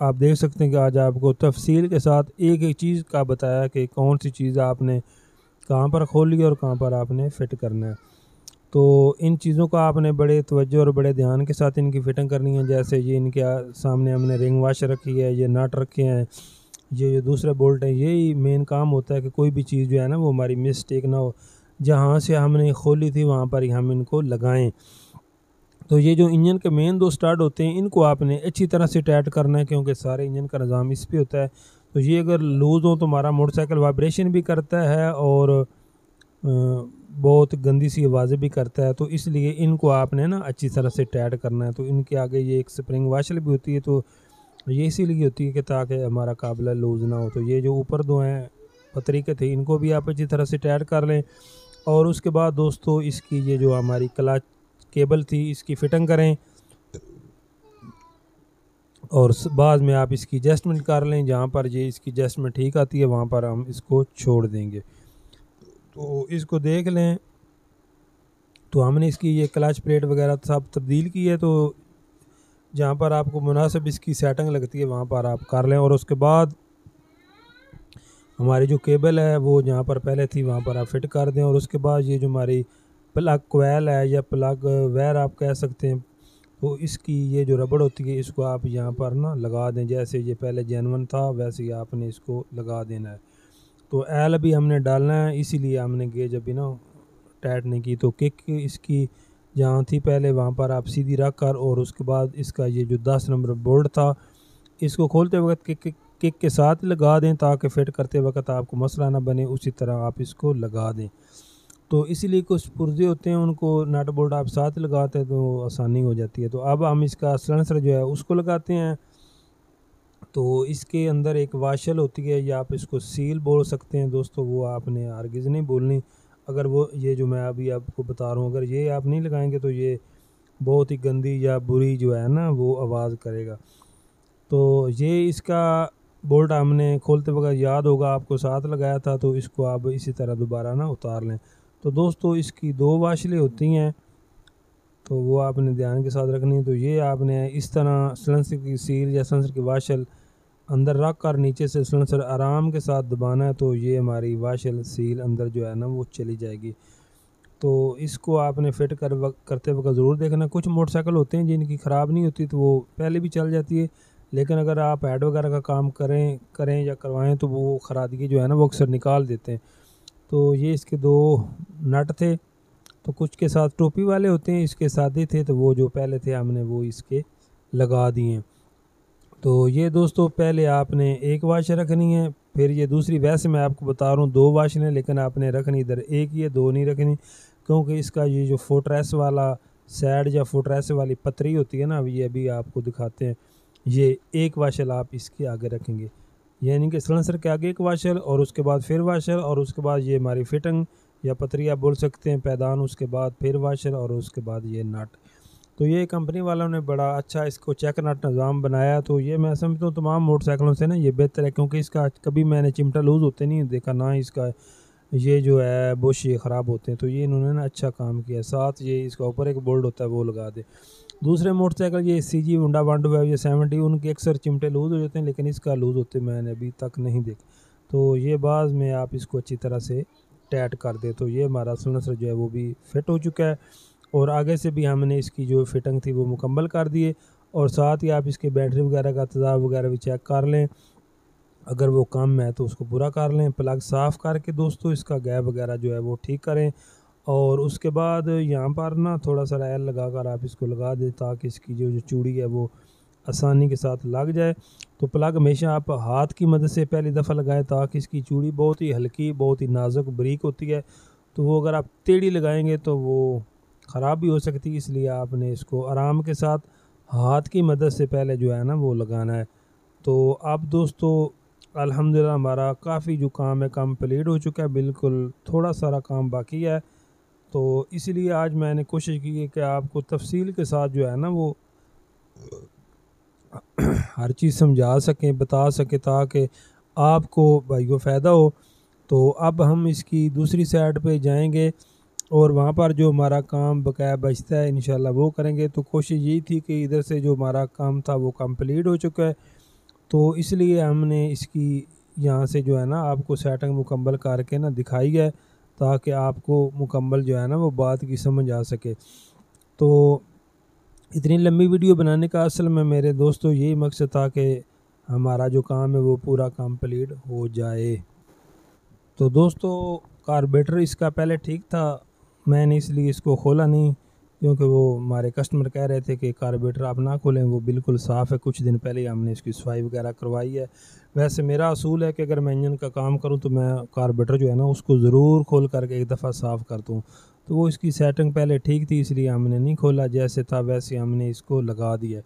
[SPEAKER 2] आप देख सकते हैं कि आज आपको तफसील के साथ एक एक चीज़ का बताया कि कौन सी चीज़ आपने कहाँ पर खोली और कहाँ पर आपने फ़िट करना है। तो इन चीज़ों का आपने बड़े तवज्जो और बड़े ध्यान के साथ इनकी फ़िटिंग करनी है। जैसे ये इनके सामने हमने रिंग वाश रखी है, ये नट रखे हैं, ये जो दूसरा बोल्ट है, यही मेन काम होता है कि कोई भी चीज़ जो है ना वो हमारी मिस्टेक ना हो, जहाँ से हमने खोली थी वहाँ पर ही हम इनको लगाएं। तो ये जो इंजन के मेन दो स्टार्ट होते हैं इनको आपने अच्छी तरह से टाइट करना है, क्योंकि सारे इंजन का निज़ाम इस पे होता है। तो ये अगर लूज़ हो तो हमारा मोटरसाइकिल वाइब्रेशन भी करता है और बहुत गंदी सी आवाज़ें भी करता है। तो इसलिए इनको आपने ना अच्छी तरह से टाइट करना है। तो इनके आगे ये एक स्प्रिंग वाशल भी होती है, तो ये इसीलिए होती है कि ताकि हमारा काबला लूज़ ना हो। तो ये जो ऊपर दो हैं पतरी के थे इनको भी आप अच्छी तरह से टाइट कर लें। और उसके बाद दोस्तों इसकी ये जो हमारी क्लच केबल थी इसकी फिटिंग करें और बाद में आप इसकी एडजस्टमेंट कर लें। जहाँ पर ये इसकी एडजस्टमेंट ठीक आती है वहाँ पर हम इसको छोड़ देंगे। तो इसको देख लें। तो हमने इसकी ये क्लच प्लेट वगैरह सब तब्दील की है। तो जहाँ पर आपको मुनासिब इसकी सेटिंग लगती है वहाँ पर आप कर लें। और उसके बाद हमारी जो केबल है वो जहाँ पर पहले थी वहाँ पर आप फिट कर दें। और उसके बाद ये जो हमारी प्लग कोयल है या प्लग वायर आप कह सकते हैं, तो इसकी ये जो रबड़ होती है इसको आप यहाँ पर ना लगा दें। जैसे ये पहले जेनवन था वैसे ही आपने इसको लगा देना है। तो एल भी हमने डालना है, इसीलिए हमने गेज अभी ना टाइट नहीं की। तो किक इसकी जहाँ थी पहले वहाँ पर आप सीधी रख कर और उसके बाद इसका ये जो 10 नंबर बोल्ट था इसको खोलते वक्त किक के साथ लगा दें ताकि फिट करते वक्त आपको मसला ना बने। उसी तरह आप इसको लगा दें। तो इसीलिए कुछ पुर्जे होते हैं उनको नट बोल्ट आप साथ लगाते हैं तो आसानी हो जाती है। तो अब हम इसका सिलेंसर जो है उसको लगाते हैं। तो इसके अंदर एक वाशल होती है या आप इसको सील बोल सकते हैं दोस्तों, वो आपने हरगिज़ नहीं बोलनी। अगर वो ये जो मैं अभी आपको बता रहा हूँ अगर ये आप नहीं लगाएंगे तो ये बहुत ही गंदी या बुरी जो है ना वो आवाज़ करेगा। तो ये इसका बोल्ट हमने खोलते वक्त याद होगा आपको साथ लगाया था, तो इसको आप इसी तरह दोबारा ना उतार लें। तो दोस्तों इसकी 2 वाशलें होती हैं तो वो आपने ध्यान के साथ रखनी है। तो ये आपने इस तरह सिलेंसर की सील या सिलेंसर की वाशल अंदर रख कर नीचे से सिलेंसर आराम के साथ दबाना है। तो ये हमारी वाशल सील अंदर जो है ना वो चली जाएगी। तो इसको आपने फिट करते वक्त ज़रूर देखना। कुछ मोटरसाइकिल होते हैं जिनकी ख़राब नहीं होती तो वो पहले भी चल जाती है, लेकिन अगर आप हेड वगैरह का काम करें या करवाएं तो वो खरादगी जो है ना वो अक्सर निकाल देते हैं। तो ये इसके 2 नट थे। तो कुछ के साथ टोपी वाले होते हैं, इसके सादे थे तो वो जो पहले थे हमने वो इसके लगा दिए। तो ये दोस्तों पहले आपने एक वाशर रखनी है, फिर ये दूसरी, वैसे मैं आपको बता रहा हूँ 2 वाशरें लेकिन आपने रखनी इधर एक ही है, 2 नहीं रखनी, क्योंकि इसका ये जो फुटरेस्ट वाला साइड या फुटरेस्ट वाली पतरी होती है ना ये अभी आपको दिखाते हैं। ये एक वाशर आप इसके आगे रखेंगे, यानी कि सिलेंसर के आगे एक वाशर और उसके बाद फिर वाशर और उसके बाद ये हमारी फिटिंग या पतरी आप बोल सकते हैं पैदान, उसके बाद फिर वाशर और उसके बाद ये नट। तो ये कंपनी वालों ने बड़ा अच्छा इसको चेक नट निज़ाम बनाया। तो ये मैं समझता हूँ तमाम मोटरसाइकिलों से ना ये बेहतर है, क्योंकि इसका कभी मैंने चिमटा लूज़ होते नहीं देखा, ना इसका ये जो है बुश ये ख़राब होते हैं। तो ये इन्होंने ना अच्छा काम किया। साथ ये इसका ऊपर एक बोल्ट होता है वो लगा दे। दूसरे मोटरसाइकिल ये CG होंडा 125 या 70 उनके अक्सर चिमटे लूज़ हो जाते हैं, लेकिन इसका लूज़ होते मैंने अभी तक नहीं देखा। तो ये बाद में आप इसको अच्छी तरह से टाइट कर दे। तो ये हमारा सिलेंसर जो है वो भी फिट हो चुका है और आगे से भी हमने इसकी जो फिटिंग थी वो मुकम्मल कर दिए। और साथ ही आप इसके बैटरी वगैरह का तेज़ाब वगैरह भी चेक कर लें, अगर वो कम है तो उसको पूरा कर लें। प्लग साफ़ करके दोस्तों इसका गैप वगैरह जो है वो ठीक करें। और उसके बाद यहाँ पर ना थोड़ा सा रायल लगा कर आप इसको लगा दें ताकि इसकी जो चूड़ी है वो आसानी के साथ लग जाए। तो प्लग हमेशा आप हाथ की मदद से पहली दफ़ा लगाएं ताकि इसकी चूड़ी बहुत ही हल्की बहुत ही नाजुक बारीक होती है, तो वो अगर आप टेढ़ी लगाएंगे तो वो ख़राब भी हो सकती है। इसलिए आपने इसको आराम के साथ हाथ की मदद से पहले जो है ना वो लगाना है। तो अब दोस्तों अल्हम्दुलिल्लाह हमारा काफ़ी जो काम है कंप्लीट हो चुका है, बिल्कुल थोड़ा सारा काम बाकी है। तो इसीलिए आज मैंने कोशिश की है कि आपको तफसील के साथ जो है ना वो हर चीज़ समझा सकें बता सकें ताकि आपको भाई को फ़ायदा हो। तो अब हम इसकी दूसरी साइड पे जाएंगे और वहाँ पर जो हमारा काम बकाया बचता है इंशाल्लाह वो करेंगे। तो कोशिश यही थी कि इधर से जो हमारा काम था वो कंप्लीट हो चुका है, तो इसलिए हमने इसकी यहाँ से जो है ना आपको सेटिंग मुकम्मल करके ना दिखाई है ताकि आपको मुकम्मल जो है ना वो बात की समझ आ सके। तो इतनी लंबी वीडियो बनाने का असल में मेरे दोस्तों यही मकसद था कि हमारा जो काम है वो पूरा कंप्लीट हो जाए। तो दोस्तों कार्बोरेटर इसका पहले ठीक था, मैंने इसलिए इसको खोला नहीं, क्योंकि वो हमारे कस्टमर कह रहे थे कि कार्बोरेटर आप ना खोलें, वो बिल्कुल साफ़ है। कुछ दिन पहले हमने इसकी सफाई वगैरह करवाई है। वैसे मेरा असूल है कि अगर मैं इंजन का काम करूं तो मैं कार्बोरेटर जो है ना उसको ज़रूर खोल करके एक दफ़ा साफ़ कर दूं। तो वो इसकी सेटिंग पहले ठीक थी, इसलिए हमने नहीं खोला, जैसे था वैसे हमने इसको लगा दिया।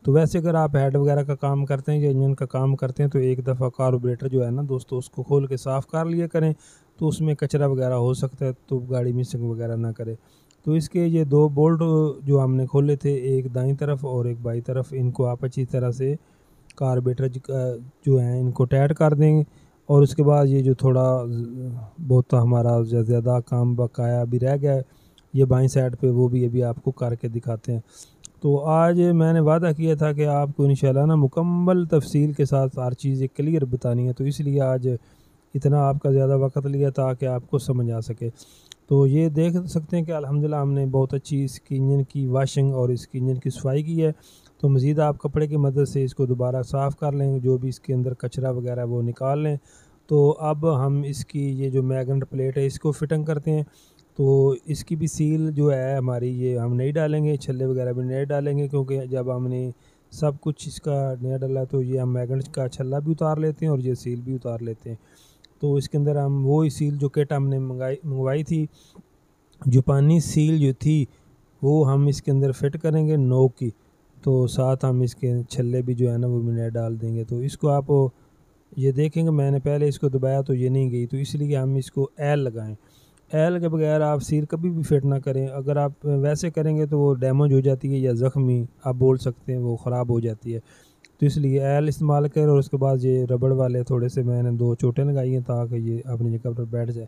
[SPEAKER 2] तो वैसे अगर आप हेड वगैरह का काम करते हैं या इंजन का काम करते हैं तो एक दफ़ा कार्बोरेटर जो है ना दोस्तों उसको खोल के साफ़ कर लिया करें। तो उसमें कचरा वगैरह हो सकता है तो गाड़ी मिसिंग वगैरह ना करे। तो इसके ये 2 बोल्ट जो हमने खोले थे, एक दाईं तरफ और एक बाईं तरफ, इनको आप अच्छी तरह से कार्बोरेटर जो है इनको टाइट कर देंगे। और उसके बाद ये जो थोड़ा बहुत हमारा ज़्यादा काम बकाया भी रह गया है, ये बाईं साइड पे, वो भी अभी आपको करके दिखाते हैं। तो आज मैंने वादा किया था कि आपको इंशाल्लाह ना मुकम्मल तफसील के साथ हर चीज़ क्लियर बतानी है, तो इसलिए आज इतना आपका ज़्यादा वक्त लिया ताकि आपको समझ आ सके। तो ये देख सकते हैं कि अल्हम्दुलिल्लाह हमने बहुत अच्छी इसकी इंजन की वाशिंग और इसकी इंजन की सफाई की है। तो मज़ीद आप कपड़े की मदद से इसको दोबारा साफ़ कर लें, जो भी इसके अंदर कचरा वगैरह वो निकाल लें। तो अब हम इसकी ये जो मैग्नेट प्लेट है इसको फिटिंग करते हैं। तो इसकी भी सील जो है हमारी ये हम नहीं डालेंगे, छल्ले वगैरह भी नहीं डालेंगे, क्योंकि जब हमने सब कुछ इसका नया डाला तो ये हम मैग्नेट का छल्ला भी उतार लेते हैं और ये सील भी उतार लेते हैं। तो इसके अंदर हम वो सील जो किट हमने मंगवाई थी, जापानी सील जो थी, वो हम इसके अंदर फिट करेंगे नोक की। तो साथ हम इसके छल्ले भी जो है ना वो भी नए डाल देंगे। तो इसको आप ये देखेंगे मैंने पहले इसको दबाया तो ये नहीं गई, तो इसलिए हम इसको एल लगाएं। एल के बगैर आप सील कभी भी फिट ना करें। अगर आप वैसे करेंगे तो वो डैमेज हो जाती है या ज़ख्मी आप बोल सकते हैं, वो ख़राब हो जाती है। तो इसलिए एल इस्तेमाल करें। और उसके बाद ये रबड़ वाले थोड़े से मैंने 2 चोटें लगाई हैं ताकि ये अपनी जगह पर बैठ जाए।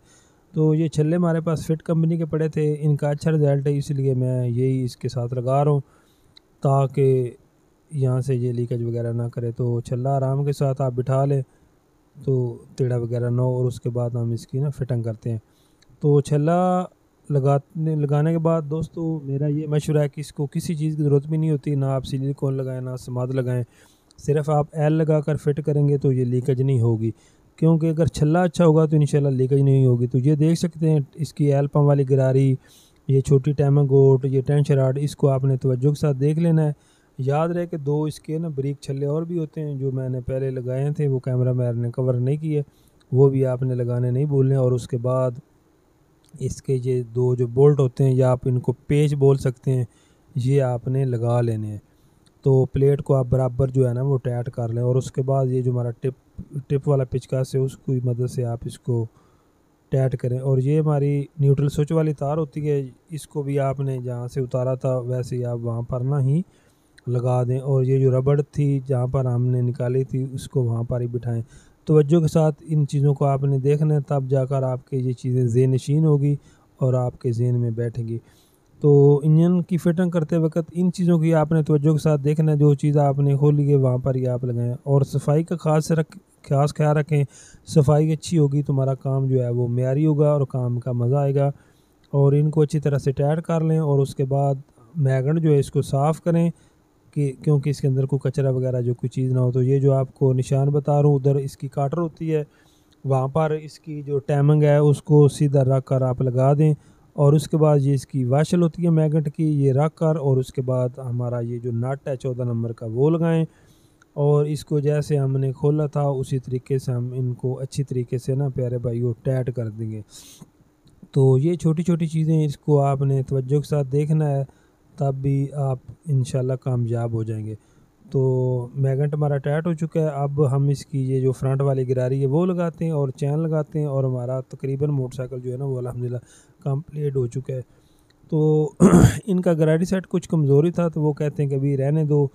[SPEAKER 2] तो ये छल्ले हमारे पास फिट कंपनी के पड़े थे, इनका अच्छा रिज़ल्ट है, इसलिए मैं यही इसके साथ लगा रहा हूँ ताकि यहाँ से ये लीकेज वगैरह ना करे। तो छल्ला आराम के साथ आप बिठा लें तो टेढ़ा वगैरह ना हो। और उसके बाद हम इसकी ना फिटिंग करते हैं। तो छल्ला लगाने के बाद दोस्तों मेरा ये मशवरा है कि इसको किसी चीज़ की ज़रूरत भी नहीं होती, ना आप सिलिकॉन लगाएं ना समाद लगाएं। सिर्फ आप एल लगा कर फिट करेंगे तो ये लीकेज नहीं होगी, क्योंकि अगर छल्ला अच्छा होगा तो इंशाल्लाह लीकेज नहीं होगी। तो ये देख सकते हैं इसकी एल पंप वाली गरारी, ये छोटी टैमागोट, ये टेंशन राड, इसको आपने तवज्जो के साथ देख लेना है। याद रहे कि 2 इसके ना ब्रेक छल्ले और भी होते हैं जो मैंने पहले लगाए थे, वो कैमरा मैन ने कवर नहीं किए, वो भी आपने लगाने नहीं भूलने। और उसके बाद इसके ये 2 जो बोल्ट होते हैं या आप इनको पेच बोल सकते हैं, ये आपने लगा लेने हैं। तो प्लेट को आप बराबर जो है ना वो टाइट कर लें। और उसके बाद ये जो हमारा टिप वाला पिचकास है उसकी मदद से आप इसको टाइट करें। और ये हमारी न्यूट्रल स्विच वाली तार होती है, इसको भी आपने जहाँ से उतारा था वैसे ही आप वहाँ पर ना ही लगा दें। और ये जो रबड़ थी जहाँ पर हमने निकाली थी उसको वहाँ पर ही बिठाएं। तवज्जो के साथ इन चीज़ों को आपने देखना है, तब जाकर आपके ये चीज़ें ज़हन नशीन होगी और आपके ज़हन में बैठेंगी। तो इंजन की फिटिंग करते वक्त इन चीज़ों की आपने तवज्जो के साथ देखना है, जो चीज़ आपने खोली है वहाँ पर ही आप लगाएं। और सफाई का खास ख्याल रखें। सफाई अच्छी होगी तो हमारा काम जो है वो मेयारी होगा और काम का मज़ा आएगा। और इनको अच्छी तरह से टाइट कर लें। और उसके बाद मैग्नेट जो है इसको साफ़ करें कि क्योंकि इसके अंदर कोई कचरा वगैरह जो कोई चीज़ ना हो। तो ये जो आपको निशान बता रहा हूँ, उधर इसकी काटर होती है, वहाँ पर इसकी जो टाइमिंग है उसको सीधा रख कर आप लगा दें। और उसके बाद ये इसकी वाशल होती है मैग्नेट की, ये रख कर और उसके बाद हमारा ये जो नट है 14 नंबर का वो लगाएं। और इसको जैसे हमने खोला था उसी तरीके से हम इनको अच्छी तरीके से ना प्यारे भाइयों टाइट कर देंगे। तो ये छोटी छोटी चीज़ें इसको आपने तवज्जो के साथ देखना है, तब भी आप इंशाल्लाह कामयाब हो जाएंगे। तो मैग्नेट हमारा टाइट हो चुका है। अब हम इसकी ये जो फ्रंट वाली गिरारी है वो लगाते हैं और चैन लगाते हैं। और हमारा तकरीबन मोटरसाइकिल जो है ना वो अल्हम्दुलिल्लाह कंप्लीट हो चुका है। तो इनका गिरारी सेट कुछ कमज़ोरी था, तो वो कहते हैं कि अभी रहने दो,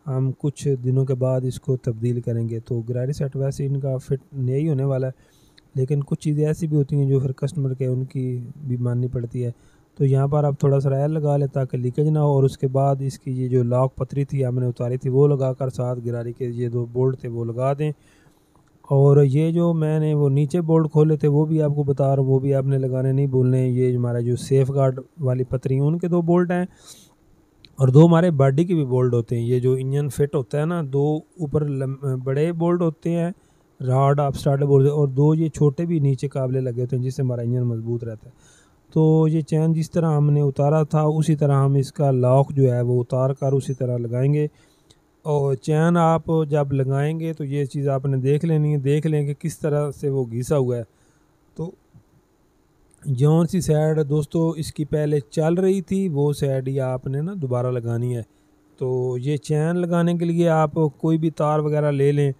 [SPEAKER 2] हम कुछ दिनों के बाद इसको तब्दील करेंगे। तो गिरारी सेट वैसे इनका फिट नहीं होने वाला है, लेकिन कुछ चीज़ें ऐसी भी होती हैं जो फिर कस्टमर के उनकी भी माननी पड़ती है। तो यहाँ पर आप थोड़ा सा रायल लगा लें ताकि लीकेज ना हो। और उसके बाद इसकी ये जो लॉक पतरी थी हमने उतारी थी वो लगा कर साथ गिरारी के ये 2 बोल्ट थे वो लगा दें। और ये जो मैंने वो नीचे बोल्ट खोले थे वो भी आपको बता रहा हूँ, वो भी आपने लगाने नहीं भूलने। ये हमारा जो सेफ गार्ड वाली पतरी उनके 2 बोल्ट हैं और 2 हमारे बॉडी के भी बोल्ट होते हैं। ये जो इंजन फिट होता है ना, 2 ऊपर बड़े बोल्ट होते हैं, राड आप स्टार्टर बोलते हैं, और 2 ये छोटे भी नीचे काबले लगे होते हैं जिससे हमारा इंजन मजबूत रहता है। तो ये चैन जिस तरह हमने उतारा था उसी तरह हम इसका लॉक जो है वो उतार कर उसी तरह लगाएंगे। और चैन आप जब लगाएंगे तो ये चीज़ आपने देख लेनी है, देख लें कि किस तरह से वो घिसा हुआ है। तो जौन सी साइड दोस्तों इसकी पहले चल रही थी वो साइड ही आपने ना दोबारा लगानी है। तो ये चैन लगाने के लिए आप कोई भी तार वगैरह ले लें,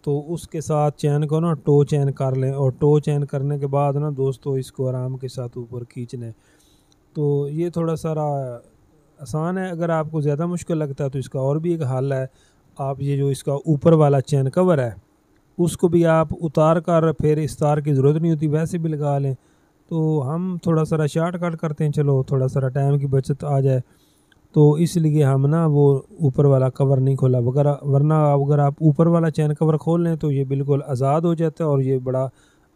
[SPEAKER 2] तो उसके साथ चैन को ना टो चैन कर लें, और टो चैन करने के बाद ना दोस्तों इसको आराम के साथ ऊपर खींच लें। तो ये थोड़ा सारा आसान है। अगर आपको ज़्यादा मुश्किल लगता है तो इसका और भी एक हल है, आप ये जो इसका ऊपर वाला चैन कवर है उसको भी आप उतार कर फिर इस तार की ज़रूरत नहीं होती, वैसे भी लगा लें। तो हम थोड़ा सारा शॉर्टकट करते हैं, चलो थोड़ा सारा टाइम की बचत आ जाए, तो इसलिए हम ना वो ऊपर वाला कवर नहीं खोला। वरना अगर आप ऊपर वाला चैन कवर खोल लें तो ये बिल्कुल आज़ाद हो जाता है और ये बड़ा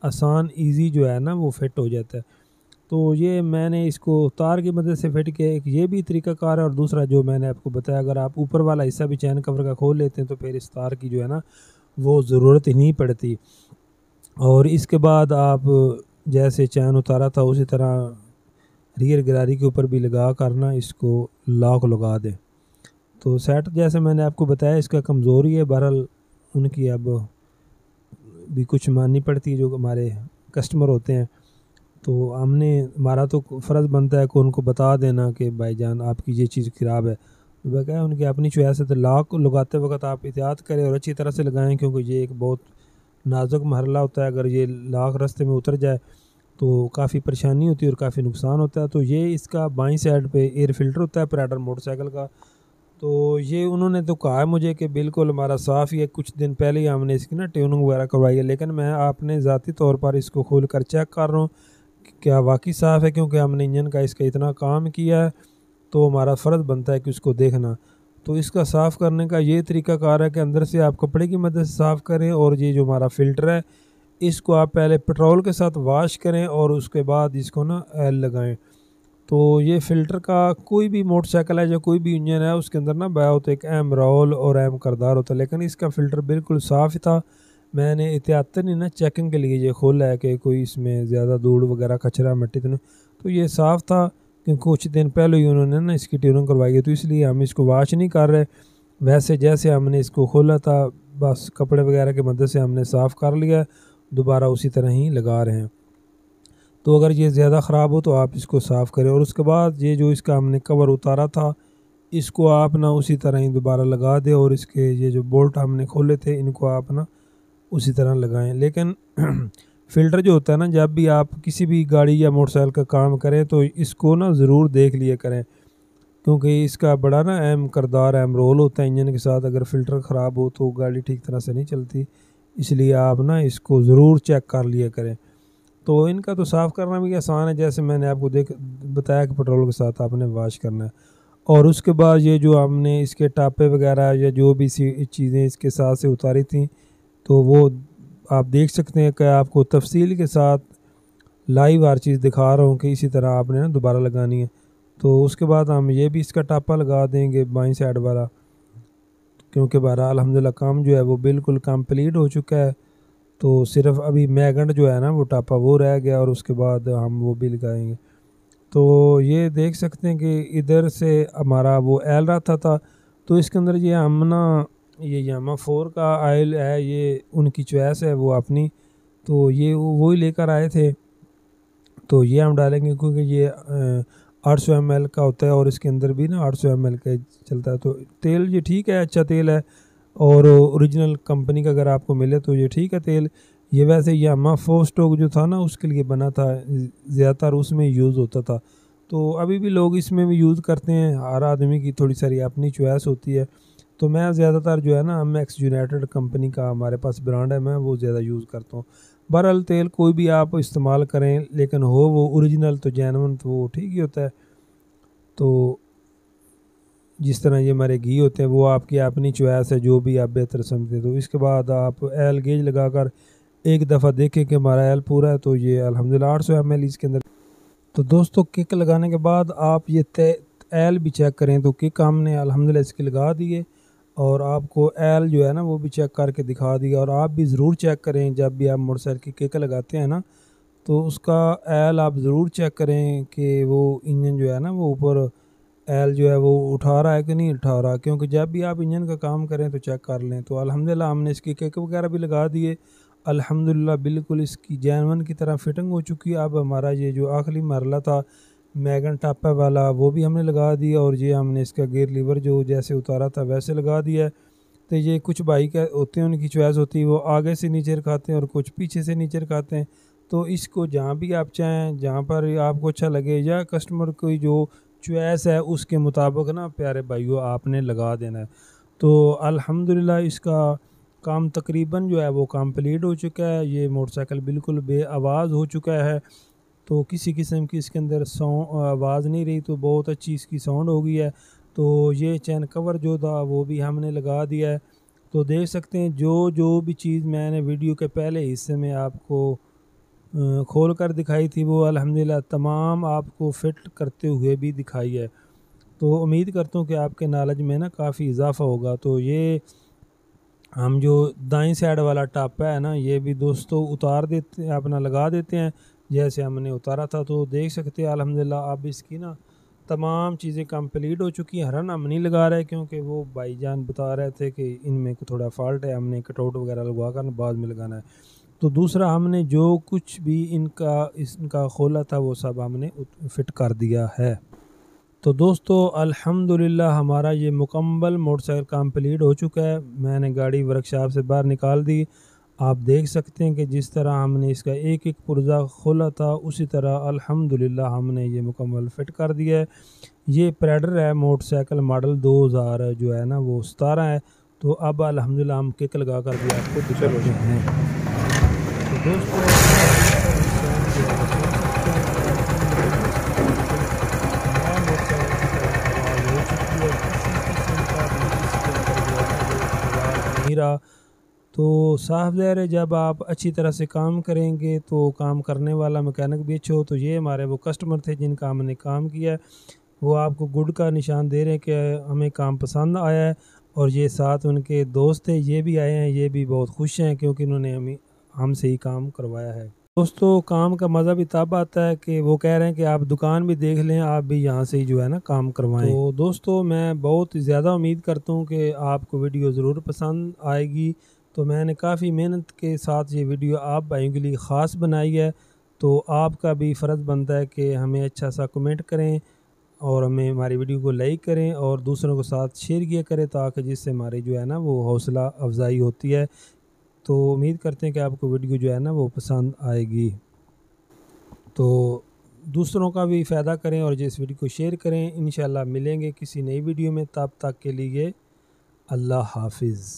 [SPEAKER 2] आसान इजी जो है ना वो फिट हो जाता है। तो ये मैंने इसको तार की मदद से फिट किया, एक ये भी तरीक़ाकार है। और दूसरा जो मैंने आपको बताया, अगर आप ऊपर वाला हिस्सा भी चैन कवर का खोल लेते हैं तो फिर इस तार की जो है ना वो ज़रूरत ही नहीं पड़ती। और इसके बाद आप जैसे चैन उतारा था उसी तरह रियर गरारी के ऊपर भी लगा कर ना इसको लॉक लगा दें। तो सेट जैसे मैंने आपको बताया इसका कमज़ोरी है, बहरहाल उनकी अब भी कुछ माननी पड़ती है जो हमारे कस्टमर होते हैं। तो हमारा तो फ़र्ज़ बनता है कि उनको बता देना कि भाईजान आपकी ये चीज़ ख़राब है। तो वह क्या उनकी अपनी चॉइस है। तो लॉक लगाते वक्त आप एहतियात करें और अच्छी तरह से लगाएं, क्योंकि ये एक बहुत नाजुक मरहला होता है। अगर ये लॉक रास्ते में उतर जाए तो काफ़ी परेशानी होती है और काफ़ी नुकसान होता है। तो ये इसका बाईं साइड पे एयर फ़िल्टर होता है प्रेडेटर मोटरसाइकिल का। तो ये उन्होंने तो कहा है मुझे कि बिल्कुल हमारा साफ़ ही है, कुछ दिन पहले ही हमने इसकी ना ट्यूनिंग वगैरह करवाई है, लेकिन मैं आपने ज़ाती तौर पर इसको खोल कर चेक कर रहा हूँ कि क्या वाकई साफ़ है, क्योंकि हमने इंजन का इसका इतना काम किया है तो हमारा फ़र्ज़ बनता है कि उसको देखना। तो इसका साफ़ करने का ये तरीक़ाकार है कि अंदर से आप कपड़े की मदद से साफ़ करें, और ये जो हमारा फ़िल्टर है इसको आप पहले पेट्रोल के साथ वाश करें और उसके बाद इसको ना ऑयल लगाएं। तो ये फ़िल्टर का कोई भी मोटरसाइकिल है या कोई भी इंजन है उसके अंदर ना बया होता है एक अहम रोल और अहम करदार होता है, लेकिन इसका फ़िल्टर बिल्कुल साफ़ था। मैंने एहतियातन ही ना चेकिंग के लिए ये खोला है कि कोई इसमें ज़्यादा धूल वगैरह कचरा मिट्टी तो नहीं। तो ये साफ़ था क्योंकि कुछ दिन पहले ही उन्होंने ना इसकी ट्यूनिंग करवाई है, तो इसलिए हम इसको वाश नहीं कर रहे। वैसे जैसे हमने इसको खोला था बस कपड़े वगैरह की मदद से हमने साफ़ कर लिया, दोबारा उसी तरह ही लगा रहे हैं। तो अगर ये ज़्यादा ख़राब हो तो आप इसको साफ़ करें, और उसके बाद ये जो इसका हमने कवर उतारा था इसको आप ना उसी तरह ही दोबारा लगा दें, और इसके ये जो बोल्ट हमने खोले थे इनको आप ना उसी तरह लगाएं। लेकिन फ़िल्टर जो होता है ना, जब भी आप किसी भी गाड़ी या मोटरसाइकिल का काम करें तो इसको ना ज़रूर देख लिया करें, क्योंकि इसका बड़ा ना अहम करदार अहम रोल होता है इंजन के साथ। अगर फ़िल्टर ख़राब हो तो गाड़ी ठीक तरह से नहीं चलती, इसलिए आप ना इसको ज़रूर चेक कर लिया करें। तो इनका तो साफ़ करना भी आसान है, जैसे मैंने आपको बताया कि पेट्रोल के साथ आपने वाश करना है। और उसके बाद ये जो हमने इसके टापे वगैरह या जो भी चीज़ें इसके साथ से उतारी थी तो वो आप देख सकते हैं कि आपको तफसील के साथ लाइव हर चीज़ दिखा रहा हूँ कि इसी तरह आपने ना दोबारा लगानी है। तो उसके बाद हम ये भी इसका टापा लगा देंगे बाईं साइड वाला, क्योंकि बहरहाल अल्हम्दुलिल्लाह काम जो है वो बिल्कुल कंप्लीट हो चुका है। तो सिर्फ अभी मैगंड जो है ना वो टापा वो रह गया, और उसके बाद हम वो भी लगाएंगे। तो ये देख सकते हैं कि इधर से हमारा वो एल रहा था। तो इसके अंदर ये हम ना ये यामा 4 का ऑयल है, ये उनकी चॉइस है वो अपनी, तो ये वही लेकर आए थे। तो ये हम डालेंगे क्योंकि ये 800 ml का होता है और इसके अंदर भी ना 800 ml का चलता है। तो तेल ये ठीक है, अच्छा तेल है, और ओरिजिनल कंपनी का अगर आपको मिले तो ये ठीक है तेल। ये वैसे यामा 4 स्टॉक जो था ना उसके लिए बना था, ज़्यादातर उसमें यूज़ होता था। तो अभी भी लोग इसमें भी यूज़ करते हैं, हर आदमी की थोड़ी सारी अपनी चॉइस होती है। तो मैं ज़्यादातर जो है ना मैक्स यूनाइटेड कंपनी का हमारे पास ब्रांड है, मैं वो ज़्यादा यूज़ करता हूँ। बहरहाल तेल कोई भी आप इस्तेमाल करें लेकिन हो वो ओरिजिनल तो जेन्युइन तो वो ठीक ही होता है। तो जिस तरह ये हमारे घी होते हैं वो आपकी अपनी चॉइस है, जो भी आप बेहतर समझते हैं। तो इसके बाद आप एल गेज लगाकर एक दफ़ा देखें कि हमारा एल पूरा है। तो ये अल्हम्दुलिल्लाह 800 ml इसके अंदर। तो दोस्तों किक लगाने के बाद आप ये एल भी चेक करें। तो किक हमने अल्हम्दुलिल्लाह इसकी लगा दी है, और आपको एल जो है ना वो भी चेक करके दिखा दिया। और आप भी ज़रूर चेक करें जब भी आप मोटरसाइकिल की किक लगाते हैं ना, तो उसका एल आप ज़रूर चेक करें कि वो इंजन जो है ना वो ऊपर एल जो है वो उठा रहा है कि नहीं उठा रहा, क्योंकि जब भी आप इंजन का काम करें तो चेक कर लें। तो अल्हम्दुलिल्लाह हमने इसके किक वगैरह भी लगा दिए, अल्हम्दुलिल्लाह बिल्कुल इसकी जैन की तरह फिटिंग हो चुकी है। अब हमारा ये जो आखिरी मरला था मैगन टापा वाला वो भी हमने लगा दिया, और ये हमने इसका गियर लीवर जो जैसे उतारा था वैसे लगा दिया है। तो ये कुछ बाइक होते हैं उनकी चॉइस होती है, वो आगे से नीचे रखाते हैं और कुछ पीछे से नीचे रखाते हैं। तो इसको जहाँ भी आप चाहें, जहाँ पर आपको अच्छा लगे, या कस्टमर की जो चॉइस है उसके मुताबिक ना प्यारे भाइयों आपने लगा देना है। तो अल्हम्दुलिल्लाह इसका काम तकरीबन जो है वो कंप्लीट हो चुका है। ये मोटरसाइकिल बिल्कुल बेआवाज़ हो चुका है, तो किसी किस्म की इसके अंदर आवाज़ नहीं रही, तो बहुत अच्छी इसकी साउंड हो गई है। तो ये चैन कवर जो था वो भी हमने लगा दिया है। तो देख सकते हैं जो जो भी चीज़ मैंने वीडियो के पहले हिस्से में आपको खोल कर दिखाई थी वो अल्हम्दुलिल्लाह तमाम आपको फ़िट करते हुए भी दिखाई है। तो उम्मीद करता हूँ कि आपके नॉलेज में ना काफ़ी इजाफ़ा होगा। तो ये हम जो दाईं साइड वाला टापा है ना ये भी दोस्तों उतार देते अपना लगा देते हैं जैसे हमने उतारा था। तो देख सकते हैं अल्हम्दुलिल्लाह अब इसकी ना तमाम चीज़ें कंप्लीट हो चुकी हैं। हरन हम नहीं लगा रहे क्योंकि वो भाईजान बता रहे थे कि इनमें थोड़ा फॉल्ट है, हमने कटआउट वगैरह लगवा कर बाद में लगाना है। तो दूसरा हमने जो कुछ भी इनका खोला था वो सब हमने फिट कर दिया है। तो दोस्तों अल्हम्दुलिल्लाह हमारा ये मुकम्मल मोटरसाइकिल कंप्लीट हो चुका है। मैंने गाड़ी वर्कशॉप से बाहर निकाल दी। आप देख सकते हैं कि जिस तरह हमने इसका एक एक पुर्जा खोला था उसी तरह अल्हम्दुलिल्लाह हमने ये मुकम्मल फिट कर दिया है। ये प्रेडर है मोटरसाइकिल मॉडल 2000 जो है ना वो 17 है। तो अब अल्हम्दुलिल्लाह हम किक लगा कर भी आपको दिखाते हैं। तो दोस्तों रहा। तो साफ ज़ाहिर है जब आप अच्छी तरह से काम करेंगे तो काम करने वाला मैकेनिक भी अच्छा हो। तो ये हमारे वो कस्टमर थे जिनका हमने काम किया है, वो आपको गुड का निशान दे रहे हैं कि हमें काम पसंद आया है। और ये साथ उनके दोस्त थे ये भी आए हैं, ये भी बहुत खुश हैं क्योंकि उन्होंने हमसे ही काम करवाया है। दोस्तों काम का मज़ा भी तब आता है कि वो कह रहे हैं कि आप दुकान भी देख लें, आप भी यहाँ से ही जो है ना काम करवाएं। तो दोस्तों मैं बहुत ज़्यादा उम्मीद करता हूँ कि आपको वीडियो ज़रूर पसंद आएगी। तो मैंने काफ़ी मेहनत के साथ ये वीडियो आप भाइयों के लिए ख़ास बनाई है। तो आपका भी फ़र्ज़ बनता है कि हमें अच्छा सा कमेंट करें और हमें हमारी वीडियो को लाइक करें और दूसरों के साथ शेयर किया करें, ताकि जिससे हमारी जो है ना वो हौसला अफजाई होती है। तो उम्मीद करते हैं कि आपको वीडियो जो है ना वो पसंद आएगी। तो दूसरों का भी फ़ायदा करें और जिस वीडियो को शेयर करें। इंशाल्लाह मिलेंगे किसी नई वीडियो में, तब तक के लिए अल्लाह हाफिज़।